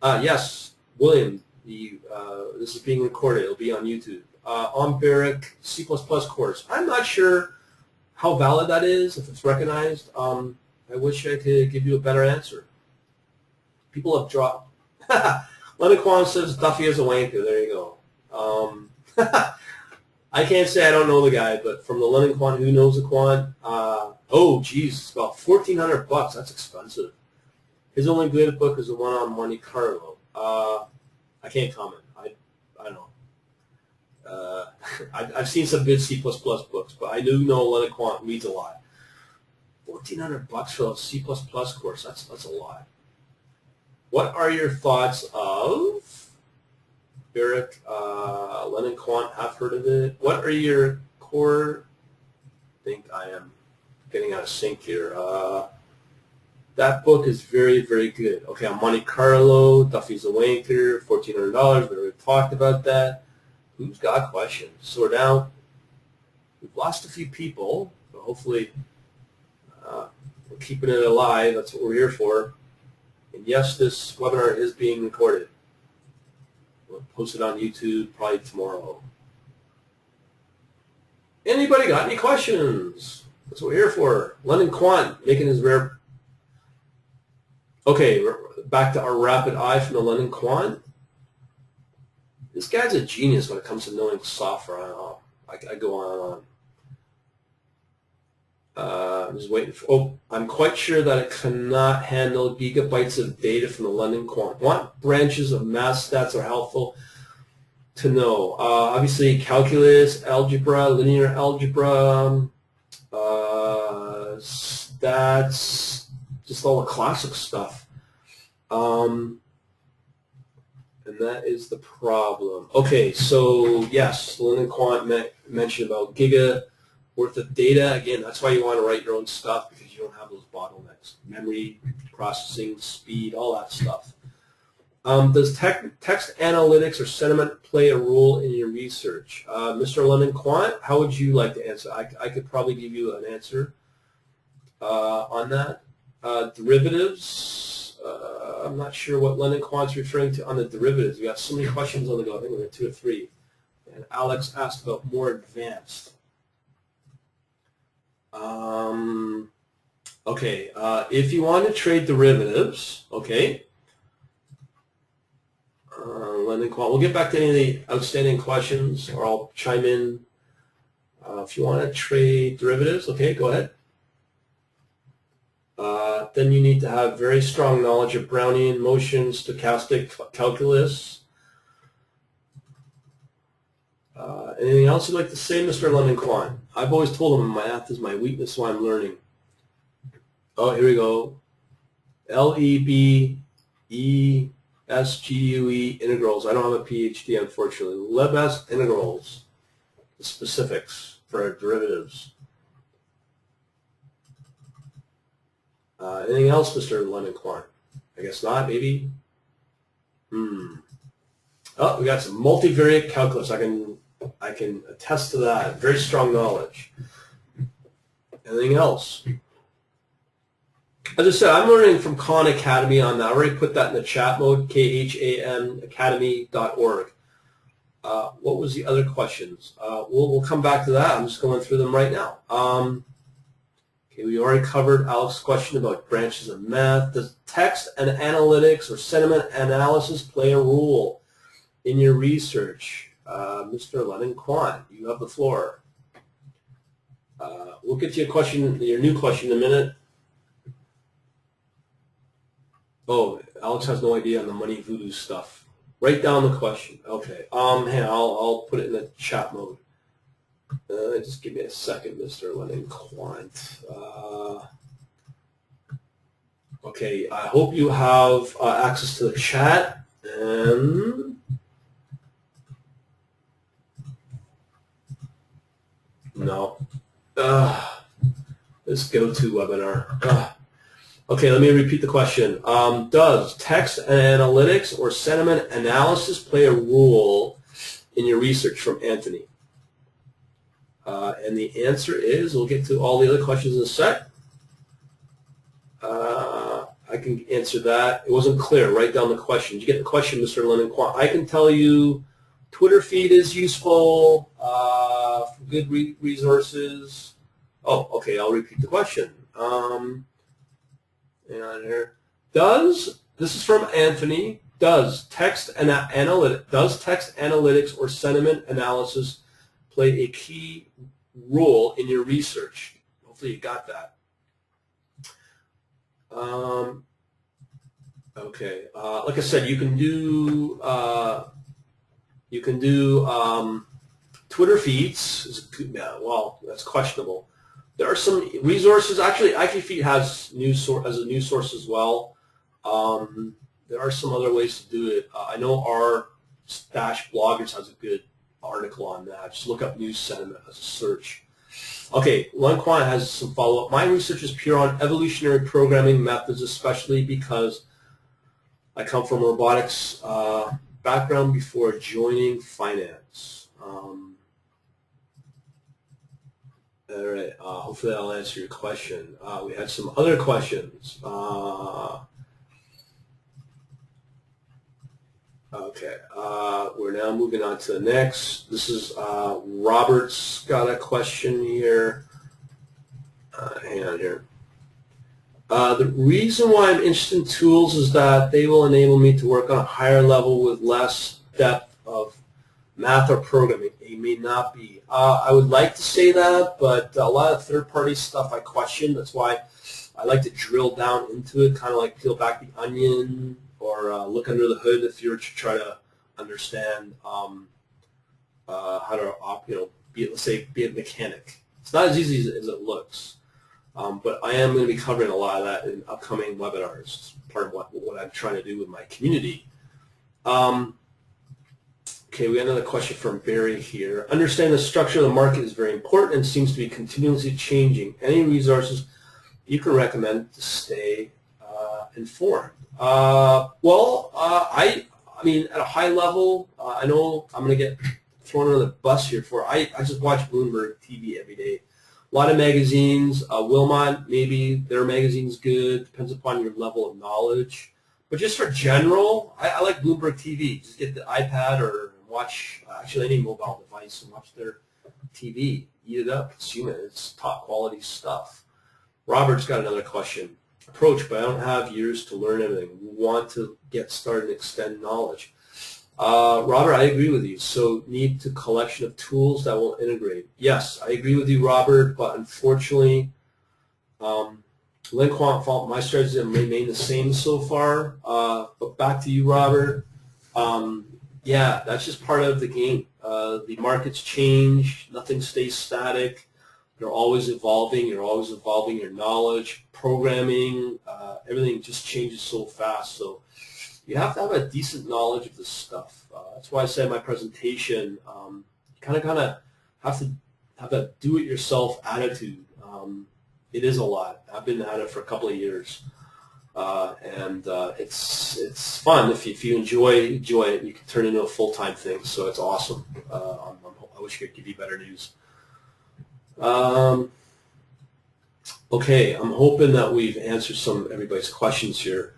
Yes, William. This is being recorded. It'll be on YouTube. On Barrick C++ course. I'm not sure how valid that is, if it's recognized. I wish I could give you a better answer. People have dropped. London Quant says Duffy is a wanker. There you go. I can't say I don't know the guy, but from the London Quant, who knows the Quant? Oh, geez, it's about $1,400. That's expensive. His only good book is the one on Monte Carlo. I can't comment. I don't know. I've seen some good C++ books, but I do know London Quant reads a lot. $1,400 for a C++ course. That's a lot. What are your thoughts of Barrick, London Quant? Have heard of it. What are your core? I think I am getting out of sync here. That book is very, very good. Okay, on Monte Carlo, Duffy's a wanker, $1,400. We already talked about that. Who's got questions? So now we've lost a few people, but hopefully we're keeping it alive. That's what we're here for. And yes, this webinar is being recorded. We'll post it on YouTube probably tomorrow. Anybody got any questions? That's what we're here for. London Quant making his rare. Okay, back to our Rapid Eye from the London Quant. This guy's a genius when it comes to knowing software. I go on and on. I'm just waiting for. Oh, I'm quite sure that it cannot handle gigabytes of data from the London Quant. What branches of math stats are helpful to know? Obviously, calculus, algebra, linear algebra, stats, just all the classic stuff. And that is the problem. Okay, so yes, London Quant mentioned about giga worth of data. Again, that's why you want to write your own stuff, because you don't have those bottlenecks. Memory, processing, speed, all that stuff. Does text analytics or sentiment play a role in your research? Mr. London Quant, how would you like to answer? I could probably give you an answer on that. Derivatives, I'm not sure what London Quant's referring to on the derivatives. We got so many questions on the go. I think we got 2 or 3. And Alex asked about more advanced. Okay, if you want to trade derivatives, okay, London Quant, we'll get back to any of the outstanding questions, or I'll chime in. If you want to trade derivatives, okay, go ahead. Then you need to have very strong knowledge of Brownian motion, stochastic calculus, Anything else you'd like to say, Mr. London Quant? I've always told him math is my weakness, so I'm learning. Oh, here we go. LEBESGUE integrals. I don't have a PhD, unfortunately. Lebesgue integrals. The specifics for derivatives. Anything else, Mr. London Quant? I guess not, maybe? Oh, we got some multivariate calculus. I can attest to that. Very strong knowledge. Anything else? As I said, I'm learning from Khan Academy on that. I already put that in the chat mode, KHAN academy.org. What was the other questions? We'll come back to that. I'm just going through them right now. Okay, we already covered Alex's question about branches of math. Does text and analytics or sentiment analysis play a role in your research? Mr. Lennon Quant, you have the floor. We'll get to your new question in a minute. Oh, Alex has no idea on the money voodoo stuff. Write down the question. Okay. Hey, I'll put it in the chat mode. Just give me a second, Mr. Lennon Quant. Okay. I hope you have access to the chat. And no. This GoToWebinar. Okay, let me repeat the question. Does text analytics or sentiment analysis play a role in your research? From Anthony. And the answer is, we'll get to all the other questions in a sec. I can answer that. It wasn't clear. Write down the question. Did you get the question, Mr. Lennon Quant? I can tell you Twitter feed is useful, good resources. Oh, okay, I'll repeat the question. Here. This is from Anthony, does text analytics or sentiment analysis play a key role in your research? Hopefully you got that. Okay, like I said, you can do Twitter feeds. Well, that's questionable. There are some resources. Actually, IQFeed has a news source as well. There are some other ways to do it. I know our Stash Bloggers has a good article on that. Just look up news sentiment as a search. Okay, Len Quant has some follow-up. My research is pure on evolutionary programming methods, especially because I come from a robotics background before joining finance. All right. Hopefully, I'll answer your question. We had some other questions. Okay. We're now moving on to the next. This is Robert's got a question here. Hang on here. The reason why I'm interested in tools is that they will enable me to work on a higher level with less depth of math or programming. It may not be. I would like to say that, but a lot of third-party stuff I question. That's why I like to drill down into it, kind of like peel back the onion or look under the hood if you're to try to understand how to, let's say, be a mechanic. It's not as easy as it looks, but I am going to be covering a lot of that in upcoming webinars. It's part of what I'm trying to do with my community. Okay, we got another question from Barry here. Understanding the structure of the market is very important and seems to be continuously changing. Any resources you can recommend to stay informed? I mean, at a high level, I know I'm going to get thrown under the bus here I just watch Bloomberg TV every day. A lot of magazines. Wilmot, maybe their magazine's good. Depends upon your level of knowledge. But just for general, I like Bloomberg TV. Just get the iPad or watch, actually any mobile device and watch their TV. Eat it up, consume it. It's top quality stuff. Robert's got another question. Approach, but I don't have years to learn everything. We want to get started and extend knowledge. Robert, I agree with you. So need to collection of tools that will integrate. Yes, I agree with you, Robert, but unfortunately, Len Quant fault, my strategies have remained the same so far. But back to you, Robert. Yeah, that's just part of the game. The markets change. Nothing stays static. They're always evolving. You're always evolving your knowledge, programming. Everything just changes so fast. So you have to have a decent knowledge of this stuff. That's why I said in my presentation, you kind of have to have a do-it-yourself attitude. It is a lot. I've been at it for a couple of years. And it's fun if you enjoy it. You can turn it into a full-time thing, so it's awesome. I wish I could give you better news. Okay, I'm hoping that we've answered some of everybody's questions here.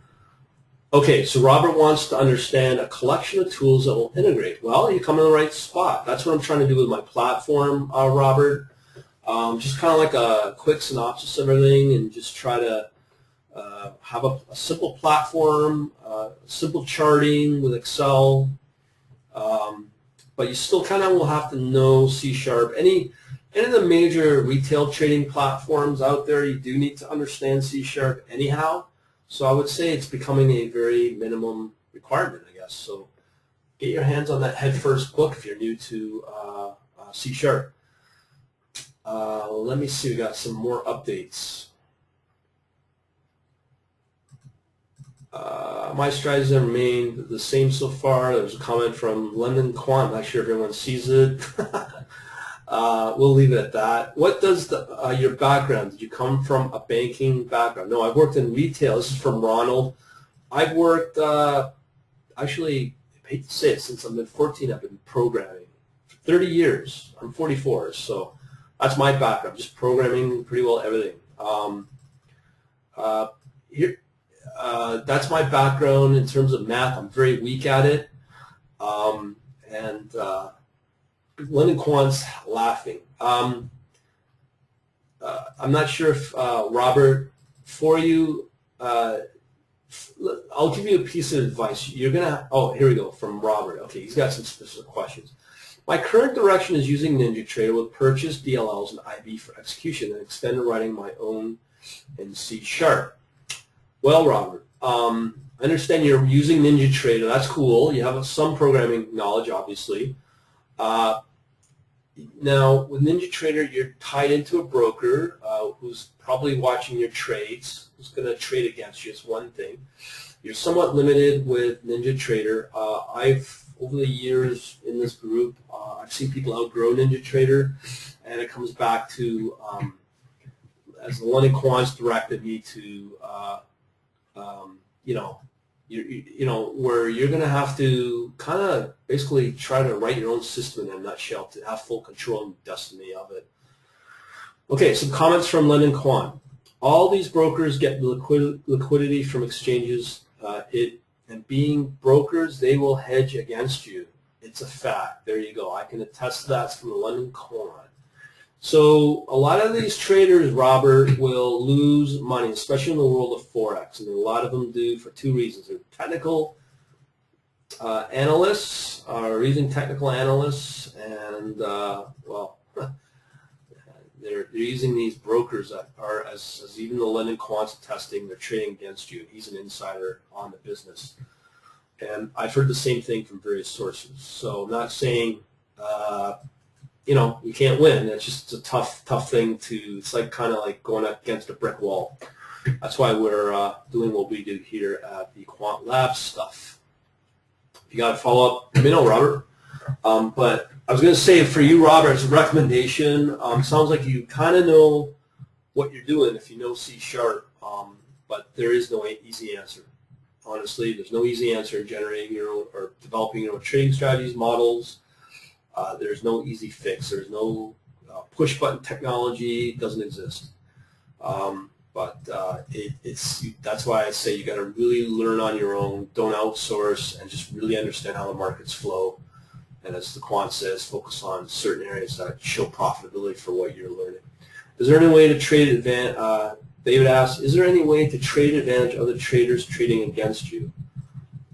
Okay, so Robert wants to understand a collection of tools that will integrate. Well, you come in the right spot. That's what I'm trying to do with my platform, Robert. Just kind of like a quick synopsis of everything, and just try to have a simple platform, simple charting with Excel, but you still kind of will have to know C#. Any of the major retail trading platforms out there, you do need to understand C# anyhow. So I would say it's becoming a very minimum requirement, I guess. So get your hands on that Head First book if you're new to C#. Let me see, we got some more updates. My strategies have remained the same so far. There's a comment from London Quant. I'm not sure if everyone sees it. We'll leave it at that. What does your background? Did you come from a banking background? No, I've worked in retail. This is from Ronald. I've worked, actually, I hate to say it, since I've been 14, I've been programming for 30 years. I'm 44, so that's my background, just programming pretty well everything. That's my background in terms of math. I'm very weak at it. London Quant's laughing. I'm not sure if, Robert, for you, I'll give you a piece of advice. You're going to, oh, here we go, from Robert. Okay, he's got some specific questions. My current direction is using NinjaTrader with purchase DLLs and IB for execution and extended writing my own in C#. Well, Robert, I understand you're using NinjaTrader. That's cool. You have some programming knowledge, obviously. Now, with NinjaTrader, you're tied into a broker who's probably watching your trades, who's going to trade against you. It's one thing. You're somewhat limited with NinjaTrader. Over the years in this group, I've seen people outgrow NinjaTrader, and it comes back to, as the London Quants directed me to, where you're going to have to kind of basically try to write your own system in a nutshell to have full control and destiny of it. Okay, some comments from London Quant. All these brokers get liquidity from exchanges. And being brokers, they will hedge against you. It's a fact. There you go. I can attest to that from the London Quant. So a lot of these traders, Robert, will lose money, especially in the world of Forex. And a lot of them do for two reasons. They're technical analysts, or using technical analysts, and, well, they're using these brokers that are, as even the London Quant's testing, they're trading against you. He's an insider on the business. And I've heard the same thing from various sources. So I'm not saying, you can't win. It's just a tough thing to, it's like kind of like going up against a brick wall. That's why we're doing what we do here at the Quant Lab stuff. If you got a follow-up, let me know, Robert. But I was going to say, for you, Robert, as a recommendation, sounds like you kind of know what you're doing if you know C#, but there is no easy answer. Honestly, there's no easy answer in generating your own or developing your own trading strategies, models. There's no easy fix. There's no push-button technology. It doesn't exist. That's why I say you got to really learn on your own. Don't outsource, and just really understand how the markets flow. And as the Quant says, focus on certain areas that show profitability for what you're learning. Is there any way to trade advantage? David asks, is there any way to trade advantage other traders trading against you?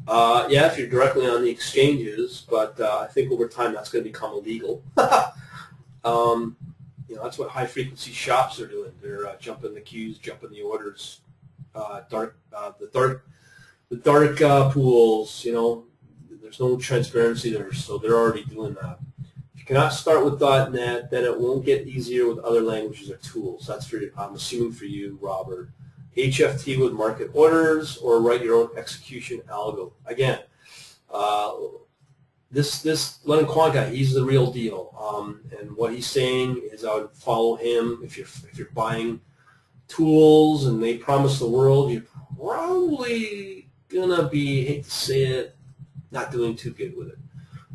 Yeah, if you're directly on the exchanges, but I think over time that's going to become illegal. That's what high-frequency shops are doing. They're jumping the queues, jumping the orders, the dark pools. there's no transparency there, so they're already doing that. If you cannot start with .NET, then it won't get easier with other languages or tools. That's for I'm assuming for you, Robert. HFT with market orders, or write your own execution algo. Again, this Lennon Quant guy, he's the real deal. And what he's saying is, I would follow him if you're buying tools and they promise the world. You're probably gonna be, hate to say it, not doing too good with it.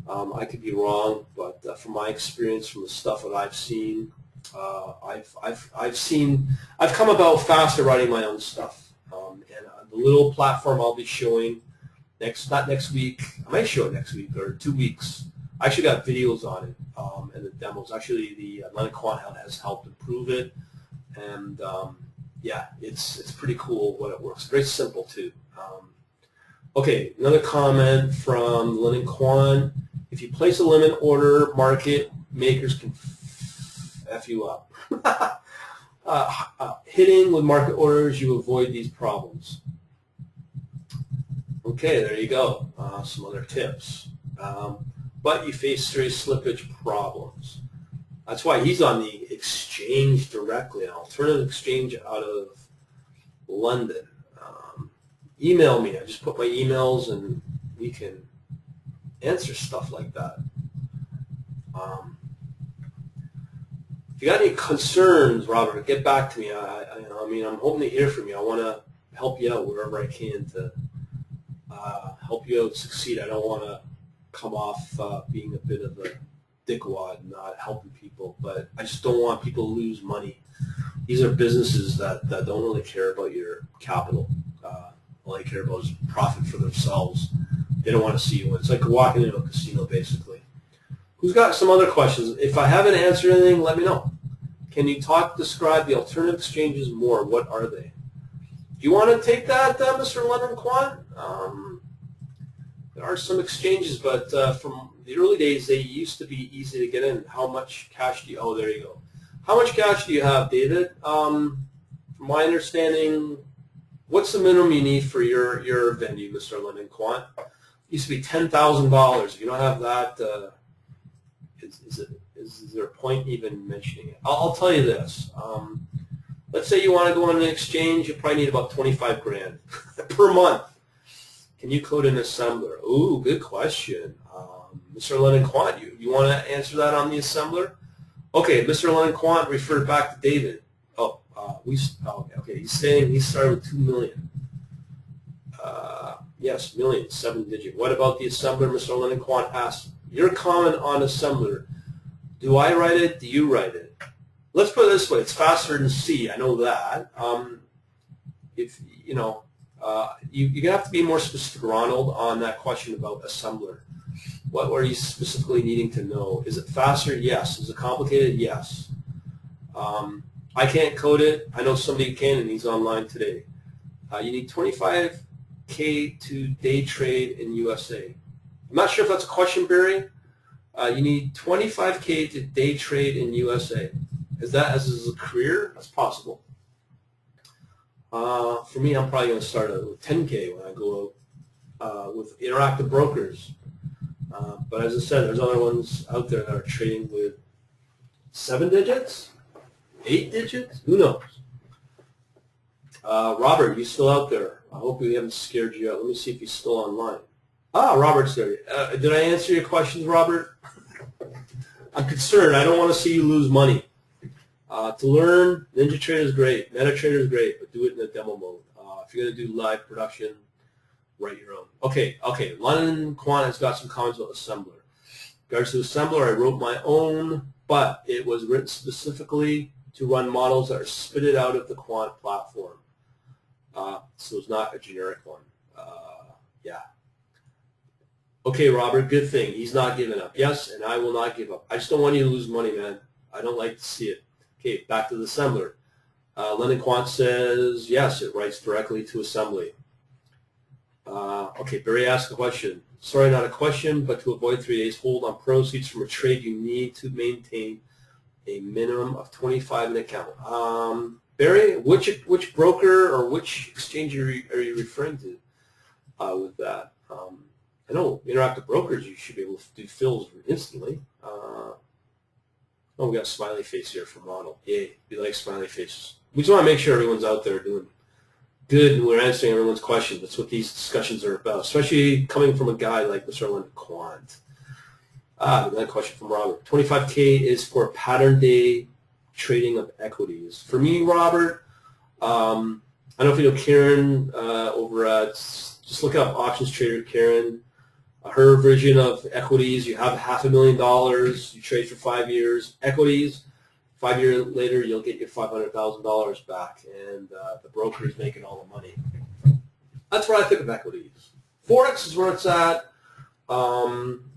I could be wrong, but from my experience, from the stuff that I've seen, I've come about faster writing my own stuff. And the little platform I'll be showing not next week. I might show it next week or 2 weeks. I actually got videos on it and the demos. Actually, the Lennon Quant has helped improve it, and yeah, it's pretty cool when it works. Very simple too. Okay, another comment from Lennon Quant. If you place a limit order, market makers can F you up. Hitting with market orders, you avoid these problems. Okay, there you go. Some other tips. But you face serious slippage problems. That's why he's on the exchange directly, an alternative exchange out of London. Email me. I just put my emails and we can answer stuff like that. If you got any concerns, Robert, get back to me. I mean, I'm hoping to hear from you. I want to help you out wherever I can to help you out succeed. I don't want to come off being a bit of a dickwad and not helping people, but I just don't want people to lose money. These are businesses that don't really care about your capital. All they care about is profit for themselves. They don't want to see you win. It's like walking into a casino, basically. Who's got some other questions? If I haven't answered anything, let me know. Can you describe the alternative exchanges more? What are they? Do you want to take that, Mr. Lennon Quant? There are some exchanges, but from the early days, they used to be easy to get in. How much cash do you? Oh, there you go. How much cash do you have, David? From my understanding, what's the minimum you need for your venue, Mr. Lennon Quant? It used to be $10,000. If you don't have that, is there a point even mentioning it? I'll tell you this. Let's say you want to go on an exchange, you probably need about 25 grand per month. Can you code an assembler? Ooh, good question. Mr. Lennon Quant, you want to answer that on the assembler? Okay, Mr. Lennon Quant referred back to David. Okay. He's saying he started with 2 million. Yes, million, 7-digit. What about the assembler? Mr. Lennon Quant asked. Your comment on assembler. Do I write it? Do you write it? Let's put it this way. It's faster than C. I know that. If you know, you have to be more specific, Ronald, on that question about assembler. What are you specifically needing to know? Is it faster? Yes. Is it complicated? Yes. I can't code it. I know somebody can, and he's online today. You need 25K to day trade in USA. I'm not sure if that's a question, Barry. You need 25K to day trade in USA. Is that as a career? That's possible. For me, I'm probably going to start with 10K when I go out with interactive brokers. But as I said, there's other ones out there that are trading with 7 digits, 8 digits. Who knows? Robert, you still out there? I hope we haven't scared you out. Let me see if he's still online. Ah, Robert's there. Did I answer your questions, Robert? I'm concerned. I don't want to see you lose money. To learn, NinjaTrader is great. MetaTrader is great, but do it in a demo mode. If you're going to do live production, write your own. Okay. Lennon Quant has got some comments about assembler. In regards to assembler, I wrote my own, but it was written specifically to run models that are spitted out of the Quant platform. So it's not a generic one. Yeah. Okay, Robert, good thing. He's not giving up. Yes, and I will not give up. I just don't want you to lose money, man. I don't like to see it. Okay, back to the assembler. Lennon Quant says, yes, it writes directly to assembly. Okay, Barry asked a question. Sorry, not a question, but to avoid 3 days hold on proceeds from a trade, you need to maintain a minimum of 25 in account. Barry, which broker or which exchange are you referring to with that? I know interactive brokers, you should be able to do fills instantly. Oh, we got a smiley face here from Ronald. Yay, we like smiley faces. We just want to make sure everyone's out there doing good and we're answering everyone's questions. That's what these discussions are about, especially coming from a guy like Mr. Quant. Another question from Robert. 25K is for pattern day trading of equities. For me, Robert, I don't know if you know Karen over at, just look up options trader Karen. Her version of equities, you have $500,000, you trade for 5 years. Equities, 5 years later, you'll get your $500,000 back, and the broker is making all the money. That's what I think of equities. Forex is where it's at.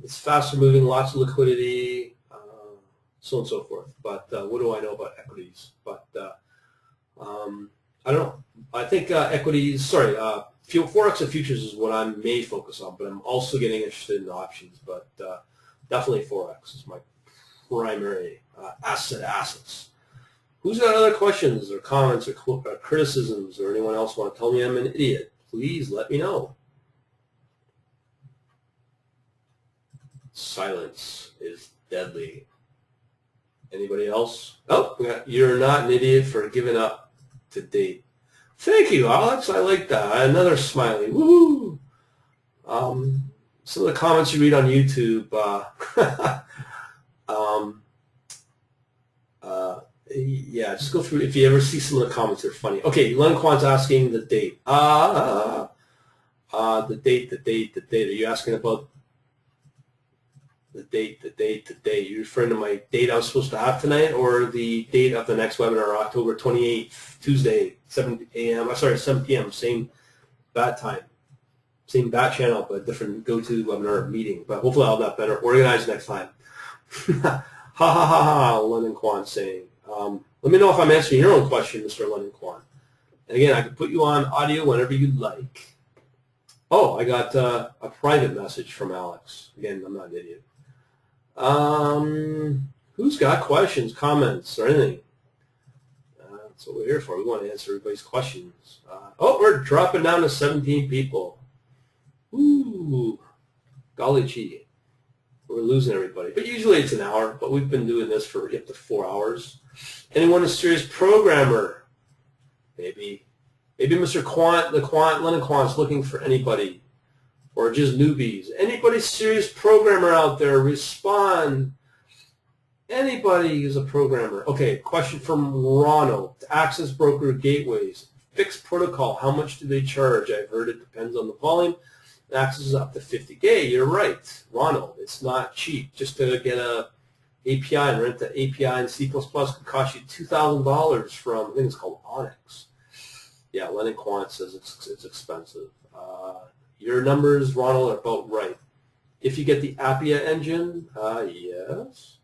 It's faster moving, lots of liquidity, so on and so forth. But what do I know about equities? But I don't know. I think equities, Forex and futures is what I may focus on, but I'm also getting interested in options. But definitely Forex is my primary assets. Who's got other questions or comments or criticisms, or anyone else want to tell me I'm an idiot? Please let me know. Silence is deadly. Anybody else? Oh, you're not an idiot for giving up to date. Thank you, Alex. I like that. Another smiley. Woo! Some of the comments you read on YouTube, yeah, just go through. If you ever see some of the comments, they're funny. Okay, Len Quant's asking the date. The date. Are you asking about the date? You're referring to my date I was supposed to have tonight, or the date of the next webinar, October 28th, Tuesday, 7 p.m., same bat time, same bat channel, but different go-to-webinar meeting. But hopefully I'll have that better organized next time. Ha ha ha ha, London Quant saying. Let me know if I'm answering your own question, Mr. London Quant. And again, I can put you on audio whenever you'd like. Oh, I got a private message from Alex. Again, I'm not an idiot. Who's got questions, comments, or anything? That's what we're here for. We want to answer everybody's questions. Oh, we're dropping down to 17 people. Ooh, golly gee. We're losing everybody. But usually it's an hour, but we've been doing this for up to 4 hours. Anyone a serious programmer? Maybe Mr. Quant, London Quant's looking for anybody, or just newbies. Anybody serious programmer out there, respond. Anybody who's a programmer. Okay, question from Ronald. Access broker gateways. Fixed protocol, how much do they charge? I've heard it depends on the volume. Access is up to 50K. You're right, Ronald. It's not cheap. Just to get a API and rent the API in C++ could cost you $2,000 from, I think it's called Onyx. Yeah, Lennon Quant says it's expensive. Your numbers, Ronald, are about right. If you get the Appia engine, yes,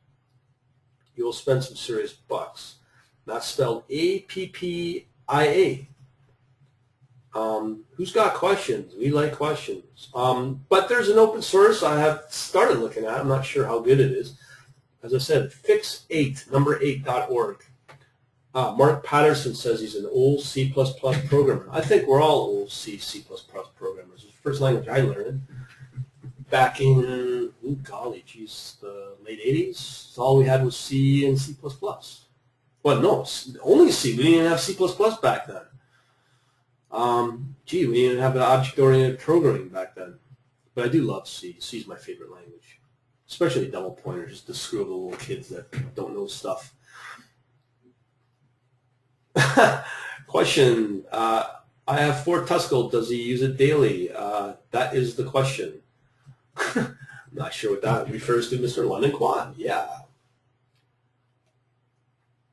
you'll spend some serious bucks. That's spelled A-P-P-I-A. Who's got questions? We like questions. But there's an open source I have started looking at. I'm not sure how good it is. As I said, fix8, number8.org. Mark Patterson says he's an old C++ programmer. I think we're all old C++ programmers. It's the first language I learned back in, golly, geez, the late 80s. All we had was C and C++. Well, no, only C. We didn't even have C++ back then. We didn't even have object-oriented programming back then. But I do love C. C is my favorite language, especially double pointers, just to screw the little kids that don't know stuff. Question. I have Fort Tuscal. Does he use it daily? That is the question. I'm not sure what that refers to, Mr. London Quant. Yeah.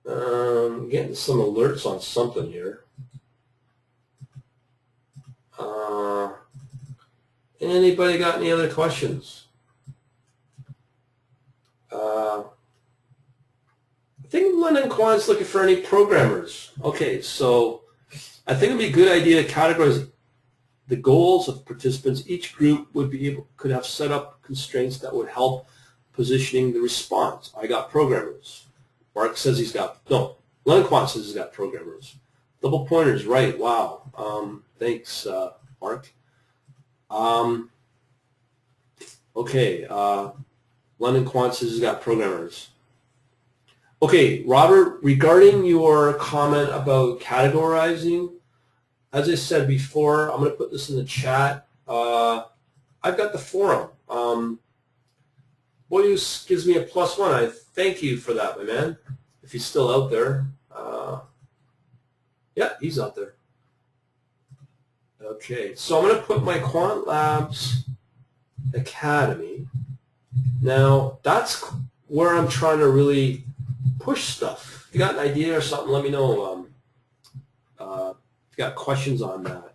Getting some alerts on something here. Anybody got any other questions? I think London Quant's looking for any programmers. Okay, so I think it'd be a good idea to categorize the goals of participants. Each group could have set up constraints that would help positioning the response. I got programmers. Mark says he's got, no, London Quant says he's got programmers. Double pointers, right, wow. Thanks, Mark. Okay, London Quant says he's got programmers. Okay, Robert, regarding your comment about categorizing, as I said before, I'm going to put this in the chat. I've got the forum. Boyus gives me a +1. I thank you for that, my man. If he's still out there. Yeah, he's out there. Okay, so I'm going to put my Quant Labs Academy. Now, that's where I'm trying to really push stuff. If you got an idea or something, let me know. If you got questions on that,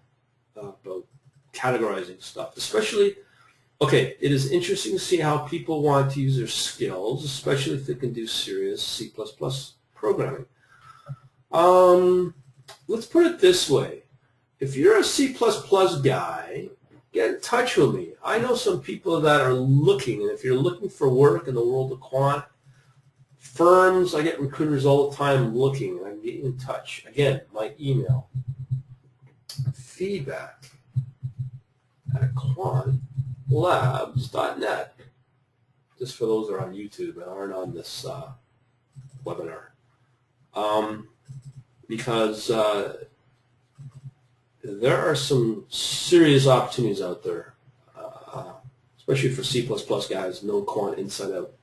about categorizing stuff. Especially, okay, it is interesting to see how people want to use their skills, especially if they can do serious C++ programming. Let's put it this way. If you're a C++ guy, get in touch with me. I know some people that are looking, and if you're looking for work in the world of quant, firms, I get recruiters all the time looking, and I can get you in touch. Again, my email, feedback@quantlabs.net, just for those that are on YouTube and aren't on this webinar. Because there are some serious opportunities out there, especially for C++ guys, no quant inside out.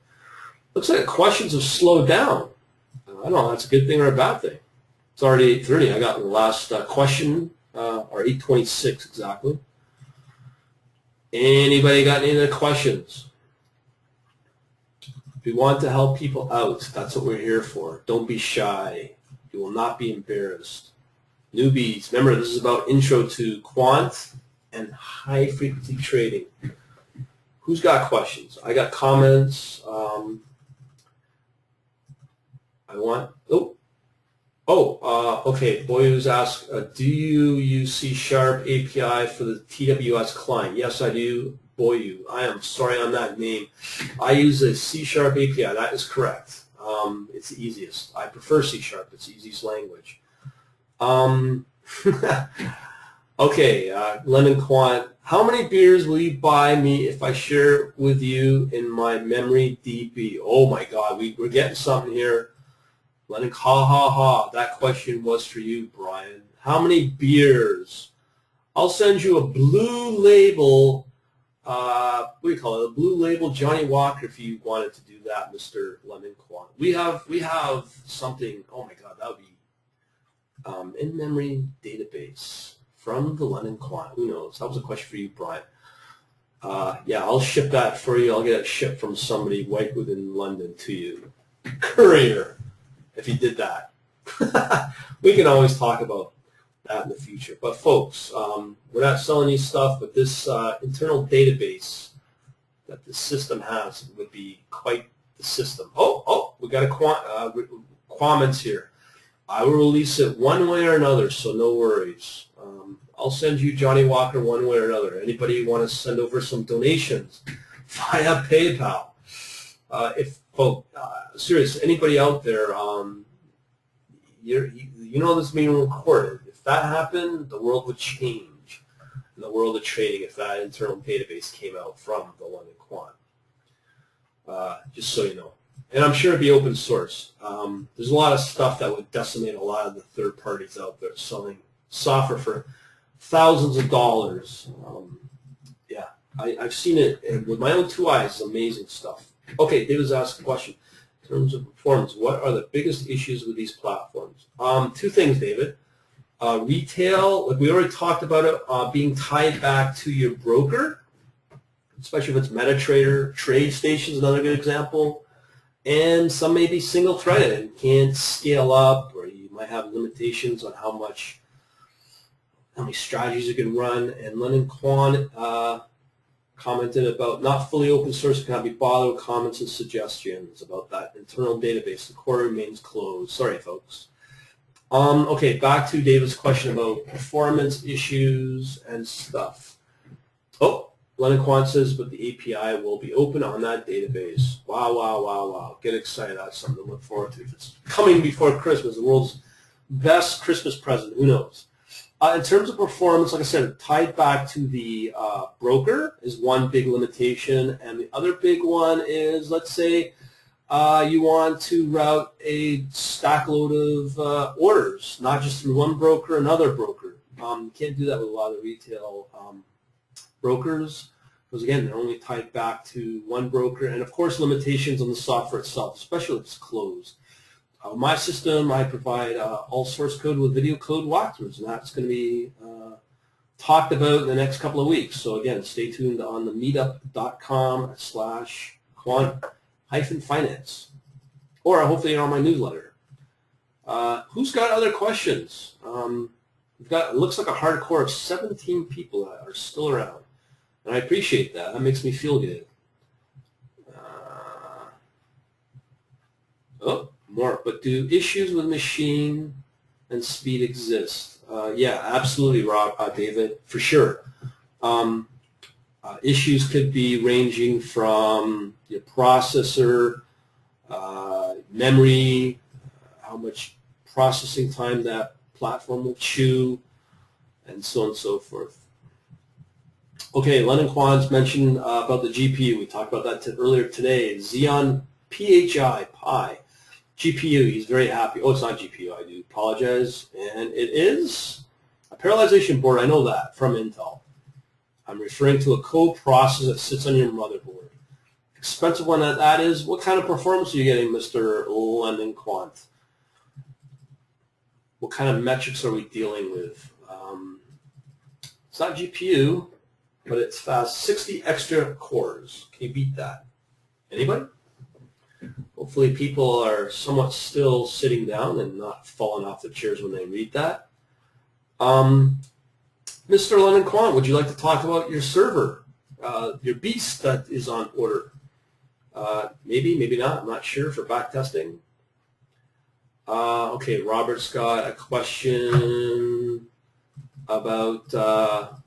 Looks like the questions have slowed down. I don't know, that's a good thing or a bad thing. It's already 8:30. I got the last question, or 8:26 exactly. Anybody got any other questions? We want to help people out. That's what we're here for. Don't be shy. You will not be embarrassed. Newbies, remember this is about intro to quant and high frequency trading. Who's got questions? I got comments. Okay. Boyus asked, do you use C# API for the TWS client? Yes, I do. Boyu, I am sorry on that name. I use a C# API. That is correct. It's the easiest. I prefer C#. It's the easiest language. Okay, Lemon Quant. How many beers will you buy me if I share with you in my memory DB? Oh my God, we're getting something here. Lemon, ha. That question was for you, Brian. How many beers? I'll send you a blue label. What do you call it? A blue label Johnny Walker if you wanted to do that, Mr. Lemon Quant. We have something. Oh my God, that would be in-memory database from the London Quant. Who knows? That was a question for you, Brian. Yeah, I'll ship that for you. I'll get it shipped from somebody right within London to you. Courier, if you did that. We can always talk about that in the future. But folks, we're not selling you stuff, but this internal database that the system has would be quite the system. Oh, we got a comments here. I will release it one way or another, so no worries. I'll send you Johnny Walker one way or another. Anybody want to send over some donations via PayPal? Serious, anybody out there, you know this is being recorded. If that happened, the world would change in the world of trading if that internal database came out from the London Quant. Just so you know. And I'm sure it'd be open source. There's a lot of stuff that would decimate a lot of the third parties out there selling software for thousands of dollars. Yeah, I've seen it with my own two eyes. It's amazing stuff. Okay, David's asked a question. In terms of performance, what are the biggest issues with these platforms? Two things, David. Retail, like we already talked about it, being tied back to your broker, especially if it's MetaTrader. TradeStation is another good example. And some may be single-threaded and can't scale up, or you might have limitations on how many strategies you can run. And London Quant commented about not fully open source, cannot be bothered with comments and suggestions about that internal database. The core remains closed. Sorry, folks. Okay, back to David's question about performance issues and stuff. Oh. London Quant says, but the API will be open on that database. Wow. Get excited. That's something to look forward to. If it's coming before Christmas, the world's best Christmas present, who knows? In terms of performance, like I said, tied back to the broker is one big limitation, and the other big one is, let's say, you want to route a stack load of orders, not just through one broker, another broker. You can't do that with a lot of retail brokers, because again, they're only tied back to one broker, and of course, limitations on the software itself, especially if it's closed. My system, I provide all source code with video code walkthroughs, and that's going to be talked about in the next couple of weeks. So again, stay tuned on the meetup.com/quant-finance, or hopefully on my newsletter. Who's got other questions? We've got, it looks like a hardcore of 17 people that are still around, and I appreciate that. That makes me feel good. Oh. More, but do issues with machine and speed exist? Yeah, absolutely, David, for sure. Issues could be ranging from your processor, memory, how much processing time that platform will chew, and so on and so forth. Okay, Lennon Quant's mentioned about the GPU. We talked about that earlier today. Xeon Pi. GPU, he's very happy. Oh, it's not GPU, I do apologize. And it is a parallelization board, I know that, from Intel. I'm referring to a co-processor that sits on your motherboard. Expensive one that is. What kind of performance are you getting, Mr. London Quant? What kind of metrics are we dealing with? It's not GPU, but it's fast. 60 extra cores. Can you beat that? Anybody? Hopefully people are somewhat still sitting down and not falling off their chairs when they read that. Mr. Lennon Quant, would you like to talk about your server, your beast that is on order? Maybe, maybe not. I'm not sure for back testing. Okay, Robert's got a question about,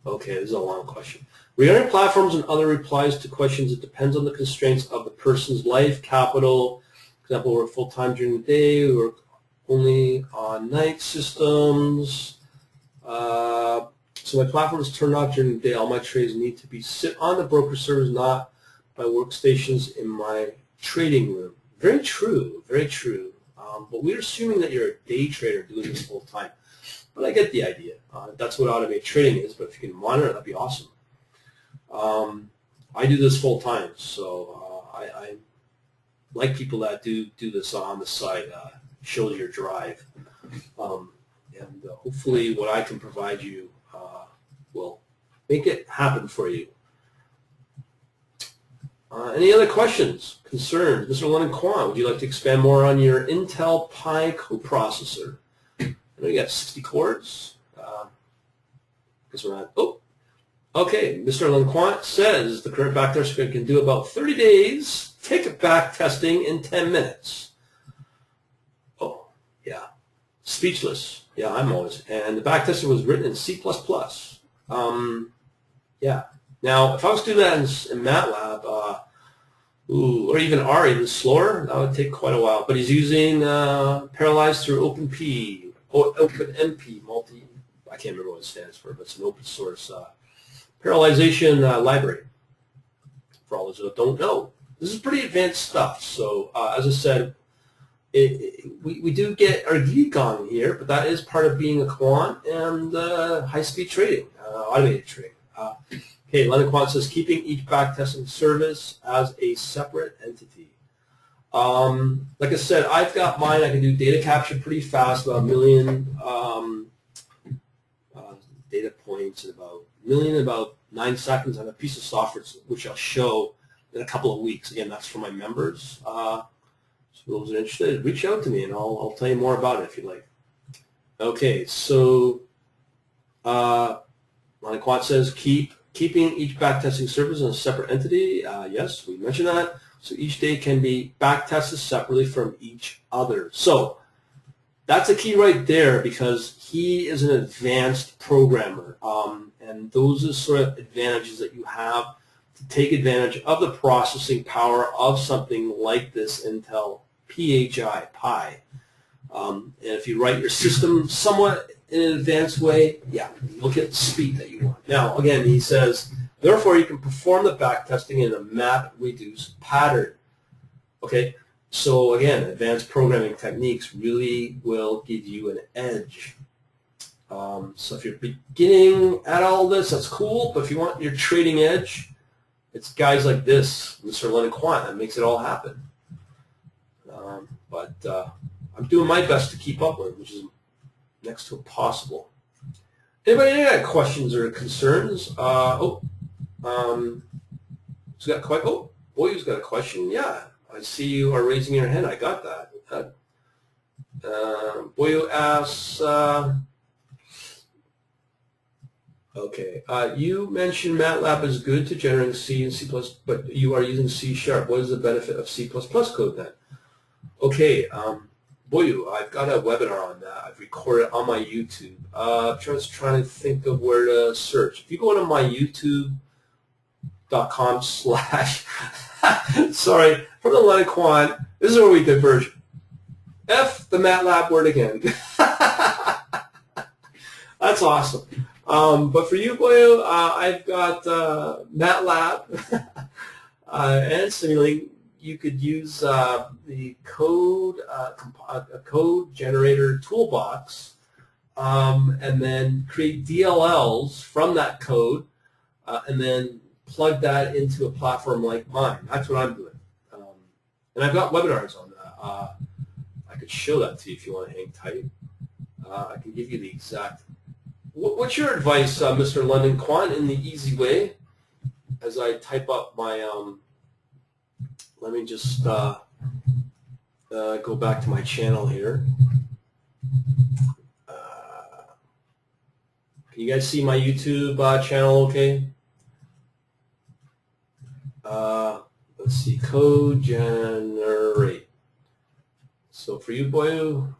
okay, this is a long question. Regarding platforms and other replies to questions, it depends on the constraints of the person's life, capital. For example, we work full-time during the day, we work only on night systems. So my platform is turned off during the day. All my trades need to be sit on the broker servers, not by workstations in my trading room. Very true, very true. But we're assuming that you're a day trader doing this full-time. But I get the idea. That's what automated trading is, but if you can monitor, that'd be awesome. I do this full time, so I like people that do this on the side. Shows your drive, and hopefully what I can provide you will make it happen for you. Any other questions, concerns? Mr. Lennon Quant, would you like to expand more on your Intel Pi coprocessor? I know you got 60 cores. Guess we're not. Oh. Okay, Mr. Lennon Quant says the current back tester can do about 30 days, take back testing in 10 minutes. Oh, yeah. Speechless. Yeah, I'm always. And the back tester was written in C++. Yeah. Now, if I was to do that in MATLAB, or even R, even slower, that would take quite a while. But he's using parallelized through OpenP, or OpenMP, I can't remember what it stands for, but it's an open source parallelization library, for all those that don't know. This is pretty advanced stuff. So as I said, we do get our geek on here, but that is part of being a quant and high-speed trading, automated trading. Okay, Lennon Quant says keeping each backtesting service as a separate entity. Like I said, I've got mine. I can do data capture pretty fast, about 1 million data points in about 9 seconds on a piece of software, which I'll show in a couple of weeks. Again, that's for my members. So those that are interested, reach out to me, and I'll tell you more about it if you'd like. Okay, so Lennon Quant says keeping each backtesting service in a separate entity. Yes, we mentioned that. So each day can be backtested separately from each other. So that's a key right there, because he is an advanced programmer, and those are sort of advantages that you have to take advantage of the processing power of something like this Intel Pi. And if you write your system somewhat in an advanced way, yeah, you'll get the speed that you want. Now, again, he says, therefore, you can perform the backtesting in a map-reduce pattern. Okay, so again, advanced programming techniques really will give you an edge. So if you're beginning at all this, that's cool, but if you want your trading edge, it's guys like this, Mr. Leonard Quant, that makes it all happen. But I'm doing my best to keep up with it, which is next to impossible. Anybody got questions or concerns? Who's got Boyu's got a question. Yeah, I see you are raising your hand. I got that. Boyu asks, okay, you mentioned MATLAB is good to generating C and C++, but you are using C#. What is the benefit of C++ code then? Okay, Boyu, I've got a webinar on that. I've recorded on my YouTube. I'm just trying to think of where to search. If you go to my youtube.com/ sorry, from the Leonard Quant, this is where we diverge. F the MATLAB word again. That's awesome. But for you, Boyu, I've got MATLAB and Simulink. You could use the code code generator toolbox, and then create DLLs from that code, and then plug that into a platform like mine. That's what I'm doing. And I've got webinars on that. I could show that to you if you want to hang tight. I can give you the exact. What's your advice, Mr. London Quant, in the easy way? As I type up my, let me just go back to my channel here. Can you guys see my YouTube channel okay? Let's see, code generate. So for you, Boyu,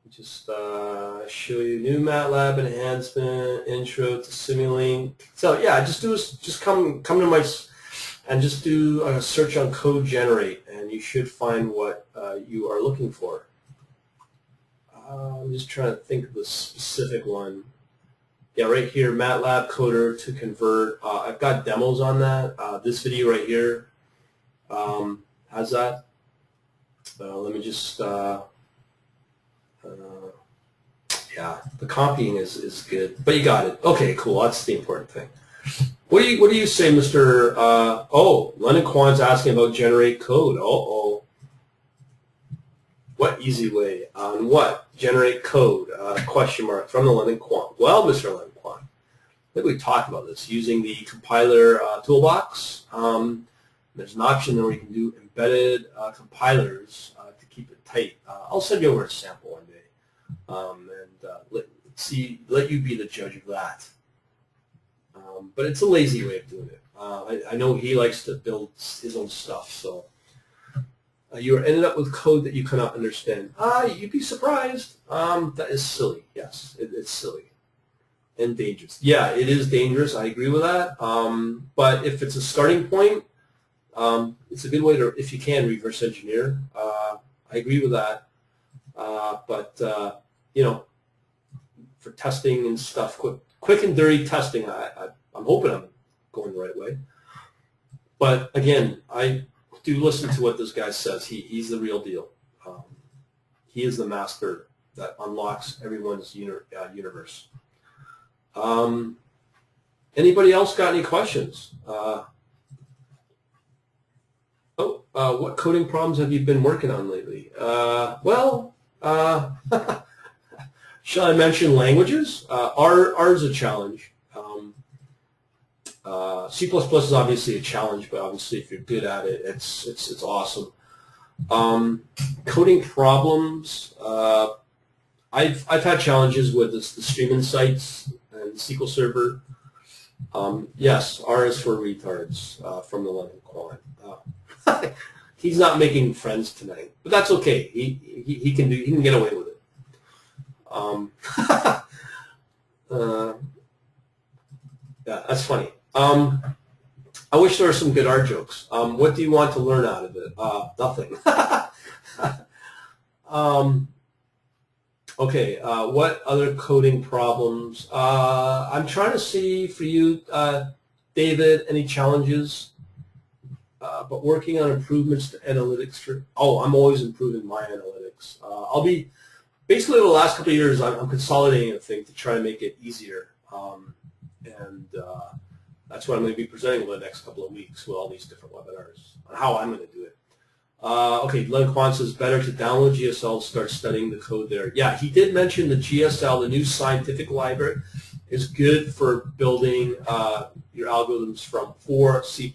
just show you new MATLAB enhancement, intro to Simulink. So yeah, just come to my and just do a search on code generate, and you should find what you are looking for. I'm just trying to think of the specific one. Yeah, right here, MATLAB coder to convert. I've got demos on that. This video right here has that. Let me just, yeah, the copying is good, but you got it. Okay, cool. That's the important thing. What do you say, Mr. Oh, Leonard Quant's asking about generate code. Uh-oh. What easy way? On what? Generate code? Question mark from the Leonard Quant. Well, Mr. Leonard Quant, I think we talked about this using the compiler toolbox. There's an option there where you can do embedded compilers to keep it tight. I'll send you over a sample one day, and let you be the judge of that. But it's a lazy way of doing it. I know he likes to build his own stuff, so you are ended up with code that you cannot understand. You'd be surprised. That is silly. Yes, it's silly and dangerous. Yeah, it is dangerous. I agree with that. But if it's a starting point, it's a good way to, if you can, reverse engineer. I agree with that. But you know, for testing and stuff, quick and dirty testing, I'm hoping I'm going the right way. But again, I do listen to what this guy says. He's the real deal. He is the master that unlocks everyone's universe. Anybody else got any questions? What coding problems have you been working on lately? Shall I mention languages? R is a challenge. C++ is obviously a challenge, but obviously if you're good at it, it's awesome. Coding problems. I've had challenges with the streaming sites and SQL Server. Yes, R is for retards from the Leonard Quant. He's not making friends tonight, but that's okay. He can get away with it. Yeah, that's funny. I wish there were some good R jokes. What do you want to learn out of it? Nothing. Okay, what other coding problems? I'm trying to see for you, David, any challenges, but working on improvements to analytics. I'm always improving my analytics. Basically, over the last couple of years, I'm consolidating a thing to try to make it easier. And that's what I'm going to be presenting over the next couple of weeks with all these different webinars on how I'm going to do it. Okay, Len Quant says better to download GSL, start studying the code there. Yeah, he did mention the GSL, the new scientific library, is good for building your algorithms for C++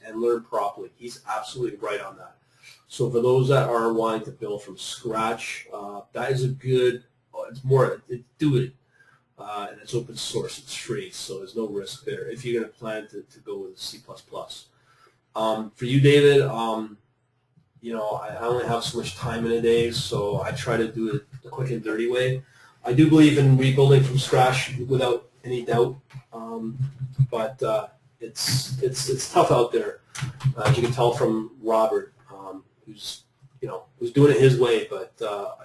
and learn properly. He's absolutely right on that. So for those that are wanting to build from scratch, that is a good, do it. And it's open source, it's free, so there's no risk there if you're going to plan to go with C++. For you, David, I only have so much time in a day, so I try to do it the quick and dirty way. I do believe in rebuilding from scratch without any doubt, but it's tough out there, as you can tell from Robert, who's doing it his way, but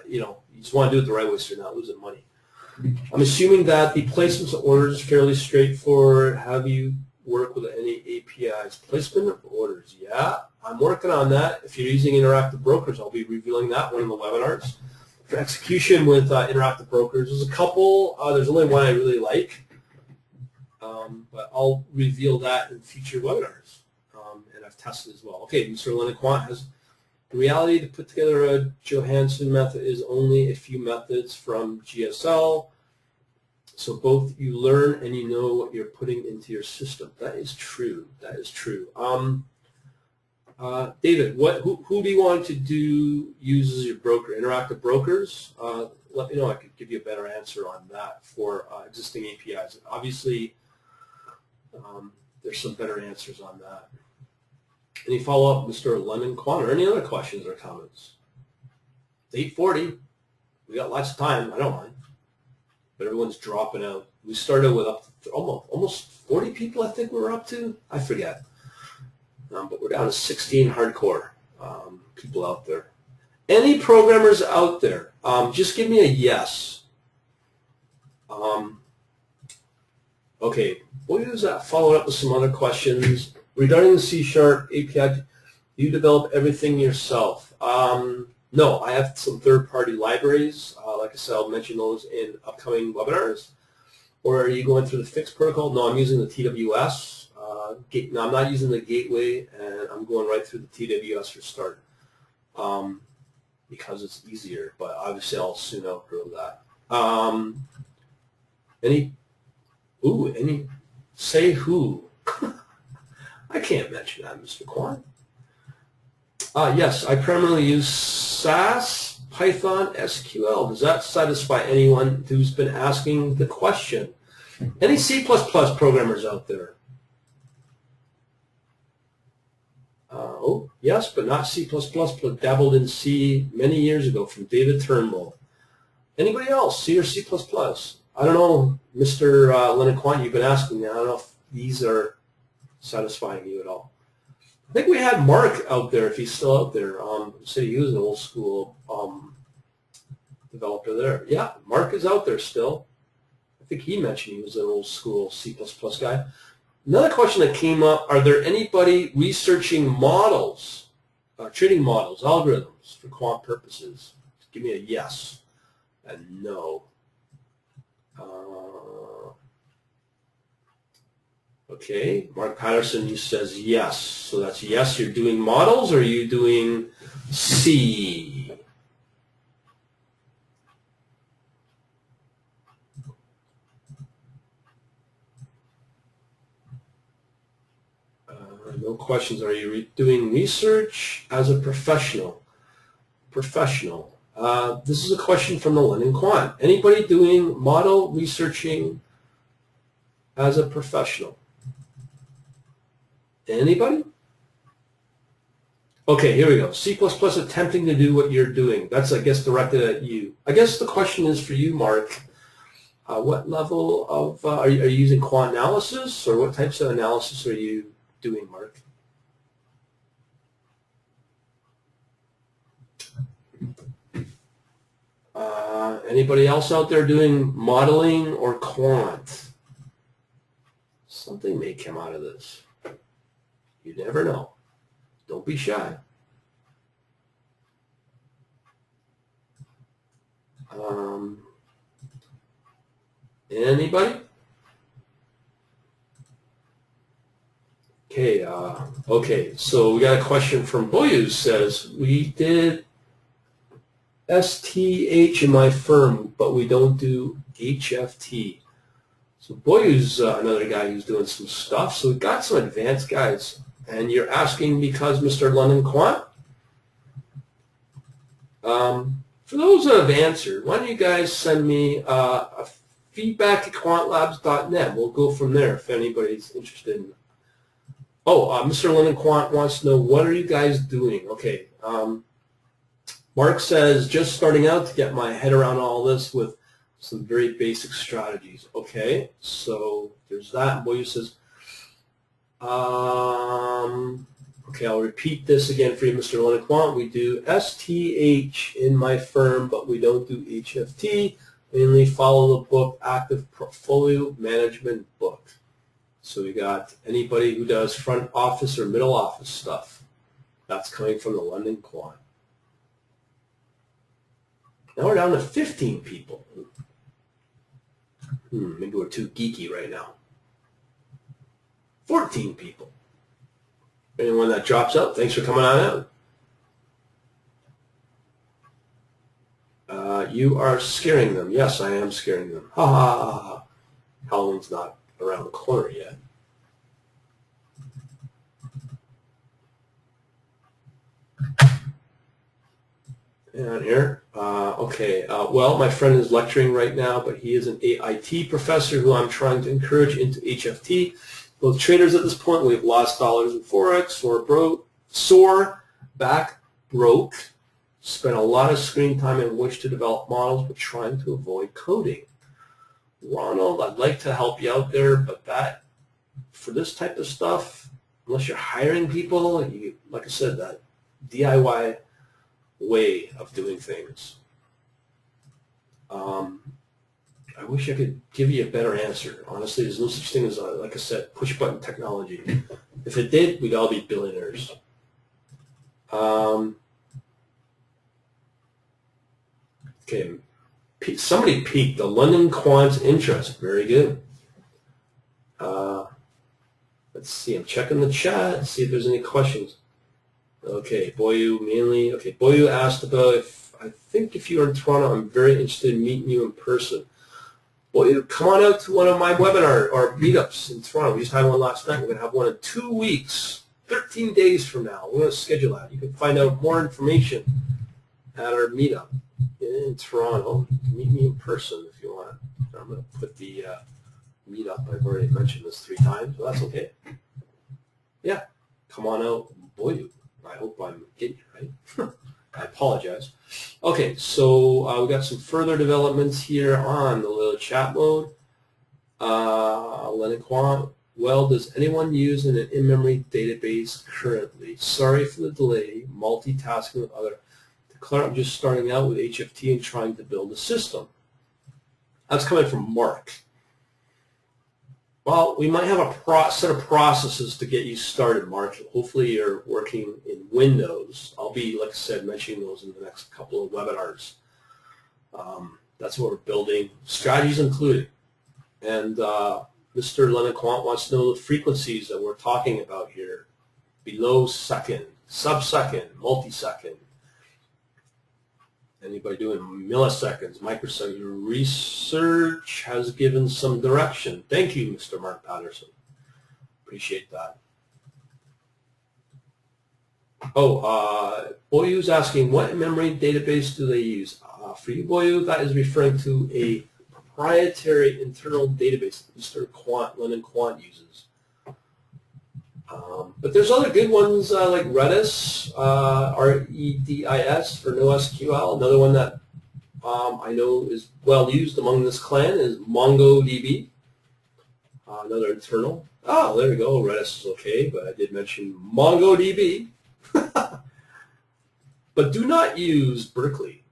you just want to do it the right way so you're not losing money. I'm assuming that the placements of orders is fairly straightforward. Have you worked with any APIs? Placement of orders, yeah. I'm working on that. If you're using interactive brokers, I'll be revealing that one in the webinars. For execution with interactive brokers, there's a couple. There's only one I really like, but I'll reveal that in future webinars, and I've tested as well. Okay, Mr. Leonard Quant has, in reality, to put together a Johansson method is only a few methods from GSL, so both you learn and you know what you're putting into your system. That is true. That is true. David, who do you want to use as your broker? Interactive brokers? Let me know. I could give you a better answer on that for existing APIs. Obviously, there's some better answers on that. Any follow-up, Mr. Lemon Quant, or any other questions or comments? It's 8:40. We got lots of time. I don't mind. But everyone's dropping out. We started with up to almost 40 people, I think we were up to. I forget. But we're down to 16 hardcore people out there. Any programmers out there? Just give me a yes. Okay, we'll use that followed up with some other questions. Regarding the C# API, do you develop everything yourself? No, I have some third-party libraries. Like I said, I'll mention those in upcoming webinars. Or are you going through the fixed protocol? No, I'm using the TWS. No, I'm not using the gateway, and I'm going right through the TWS for start because it's easier. But obviously, I'll soon outgrow that. Say who? I can't mention that, Mr. Quant. Yes, I primarily use SAS, Python, SQL. Does that satisfy anyone who's been asking the question? Any C++ programmers out there? Yes, but not C++, but dabbled in C many years ago from David Turnbull. Anybody else, C or C++? I don't know, Mr. Leonard Quant, you've been asking me. I don't know if these are satisfying you at all. I think we had Mark out there, if he's still out there. Said he was an old school developer there. Yeah, Mark is out there still. I think he mentioned he was an old school C++ guy. Another question that came up, are there anybody researching models, trading models, algorithms for quant purposes? Give me a yes and no. Okay, Mark Patterson says yes. So that's yes, you're doing models, or are you doing C? No questions. Are you doing research as a professional? Professional. This is a question from the Lenin Quant. Anybody doing model researching as a professional? Anybody? Okay, here we go. C++ attempting to do what you're doing. That's, I guess, directed at you. I guess the question is for you, Mark. What level of, are you using quant analysis, or what types of analysis are you doing, Mark? Anybody else out there doing modeling or quant? Something may come out of this. You never know. Don't be shy. Anybody? Okay, so we got a question from Boyu. Says, we did STH in my firm, but we don't do HFT. So Boyu's another guy who's doing some stuff. So we've got some advanced guys. And you're asking because Mr. London Quant? For those that have answered, why don't you guys send me a feedback at quantlabs.net. We'll go from there if anybody's interested in. Mr. London Quant wants to know, what are you guys doing? Okay. Mark says, just starting out to get my head around all this with some very basic strategies. Okay, so there's that. Boyu says, okay, I'll repeat this again for you, Mr. London Quant. We do STH in my firm, but we don't do HFT. Mainly follow the book, Active Portfolio Management book. So we got anybody who does front office or middle office stuff. That's coming from the London Quant. Now we're down to 15 people. Maybe we're too geeky right now. 14 people. Anyone that drops out, thanks for coming on out. You are scaring them. Yes, I am scaring them. Ha ha ha ha. Halloween's not around the corner yet. And here, well, my friend is lecturing right now, but he is an AIT professor who I'm trying to encourage into HFT. Both traders at this point, we've lost dollars in Forex, sore back, broke, spent a lot of screen time in which to develop models, but trying to avoid coding. Ronald, I'd like to help you out there, but for this type of stuff, unless you're hiring people, like I said, that DIY way of doing things. I wish I could give you a better answer. Honestly, there's no such thing as, like I said, push-button technology. If it did, we'd all be billionaires. Okay, somebody piqued the London Quant's interest. Very good. Let's see. I'm checking the chat. See if there's any questions. Okay, Boyu mainly. Okay, Boyu asked about I think if you're in Toronto, I'm very interested in meeting you in person. Boyu, come on out to one of my webinar or meetups in Toronto. We just had one last night. We're going to have one in 2 weeks, 13 days from now. We're going to schedule that. You can find out more information at our meetup in Toronto. You can meet me in person if you want. I'm going to put the meetup. I've already mentioned this 3 times, but that's okay. Yeah, come on out, Boyu. I hope I'm getting you right. I apologize. Okay, so we got some further developments here on the little chat mode. London Quant, well, does anyone use an in-memory database currently? Sorry for the delay, multitasking with other. Declare I'm just starting out with HFT and trying to build a system. That's coming from Mark. Well, we might have a set of processes to get you started, Mark. Hopefully you're working in Windows. I'll be, like I said, mentioning those in the next couple of webinars. That's what we're building, strategies included. And Mr. London Quant wants to know the frequencies that we're talking about here. Below second, sub-second, multi-second. Anybody doing milliseconds, microseconds? Research has given some direction. Thank you, Mr. Mark Patterson. Appreciate that. Boyu's asking, what memory database do they use? For you, Boyu, that is referring to a proprietary internal database that Mr. London Quant uses. But there's other good ones like Redis, R-E-D-I-S for NoSQL. Another one that I know is well used among this clan is MongoDB. Another internal. Oh, there we go. Redis is okay, but I did mention MongoDB. But do not use Berkeley.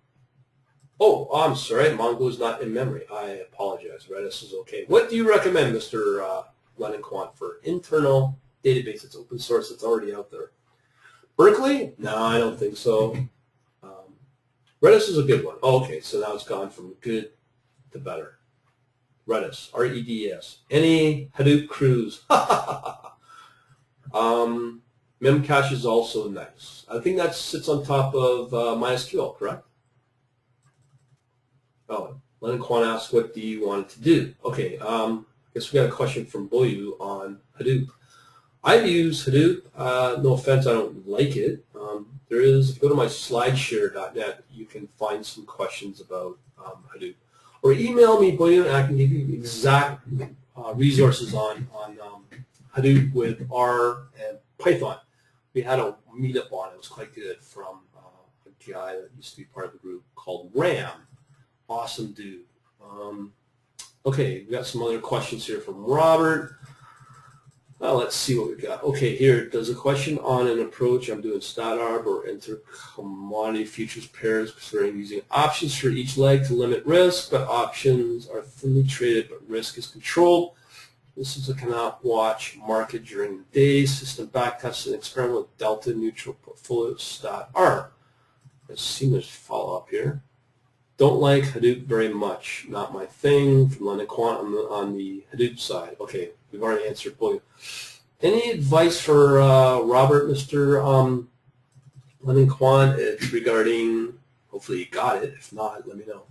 Oh, I'm sorry. Mongo is not in memory. I apologize. Redis is okay. What do you recommend, Mr. Lennon Quant, for internal database? It's open source. It's already out there. Berkeley? No, I don't think so. Redis is a good one. Oh, okay, so now it's gone from good to better. Redis, R-E-D-S. Any Hadoop crews? Memcache is also nice. I think that sits on top of MySQL, correct? Oh, Lennon Quant asks, what do you want it to do? Okay, I guess we got a question from Boyu on Hadoop. I've used Hadoop. No offense, I don't like it. There is, if you go to my slideshare.net, you can find some questions about Hadoop. Or email me, Boyu, and I can give you exact resources on Hadoop with R and Python. We had a meetup on it. It was quite good from a guy that used to be part of the group called Ram. Awesome dude. Okay, we got some other questions here from Robert. Let's see what we got. Okay, here, does a question on an approach I'm doing stat arb or inter-commodity futures pairs considering using options for each leg to limit risk, but options are thinly traded but risk is controlled. This is a cannot watch market during the day, system backtest and experiment with delta neutral portfolio stat arb. Let's see, there's follow-up here. Don't like Hadoop very much. Not my thing. From Lennon Quant on the Hadoop side. Okay, we've already answered both. Any advice for Robert, Mr. Lennon Quant, regarding, hopefully you got it. If not, let me know.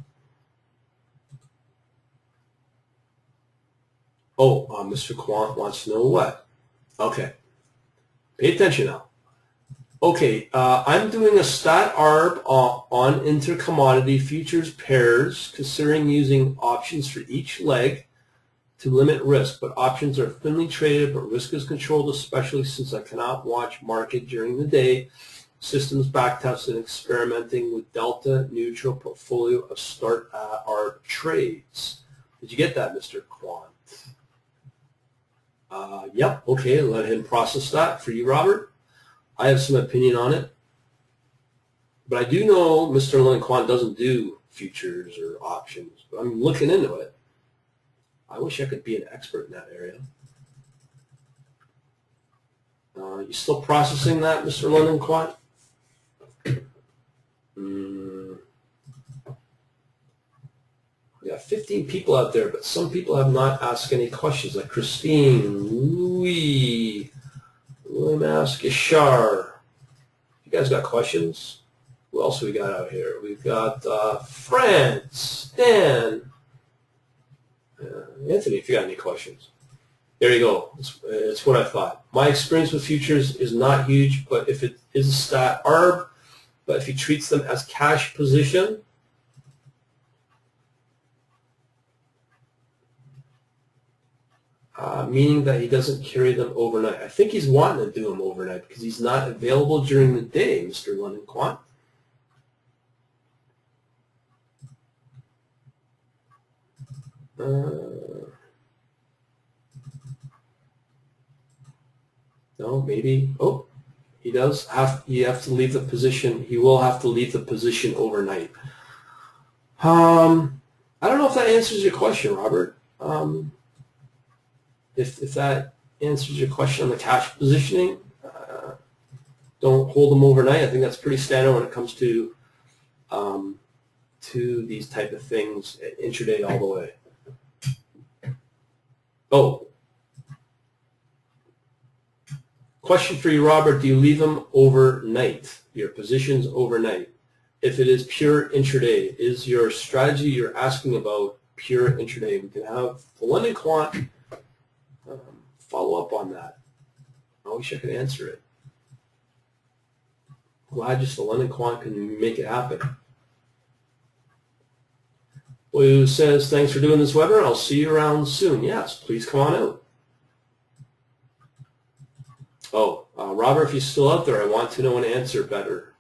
Oh, Mr. Quant wants to know what? Okay. Pay attention now. Okay, I'm doing a stat arb on intercommodity futures pairs, considering using options for each leg to limit risk, but options are thinly traded, but risk is controlled, especially since I cannot watch market during the day. Systems backtest and experimenting with delta neutral portfolio of start arb trades. Did you get that, Mr. Quant? Yep, okay, let him process that for you, Robert. I have some opinion on it, but I do know Mr. Lennon Quant doesn't do futures or options, but I'm looking into it. I wish I could be an expert in that area. You still processing that, Mr. Lennon Quant? We got 15 people out there, but some people have not asked any questions, like Christine, Louis, William ask Ishar. You guys got questions? Who else we got out here? We've got France, Dan, Anthony, if you got any questions. There you go. It's what I thought. My experience with futures is not huge, but if it is a stat arb, but if he treats them as cash position, meaning that he doesn't carry them overnight. I think he's wanting to do them overnight because he's not available during the day, Mr. Lennon Quant. No, maybe. Oh, he does have. You have to leave the position. He will have to leave the position overnight. I don't know if that answers your question, Robert. If that answers your question on the cash positioning, don't hold them overnight. I think that's pretty standard when it comes to these type of things, intraday all the way. Oh, question for you, Robert. Do you leave them overnight, your positions overnight? If it is pure intraday, is your strategy you're asking about pure intraday? We can have the Lennon Quant follow up on that. I wish I could answer it. Glad just the Lennon Quant can make it happen. Who says, thanks for doing this webinar. I'll see you around soon. Yes, please come on out. Oh, Robert, if you're still out there, I want to know an answer better.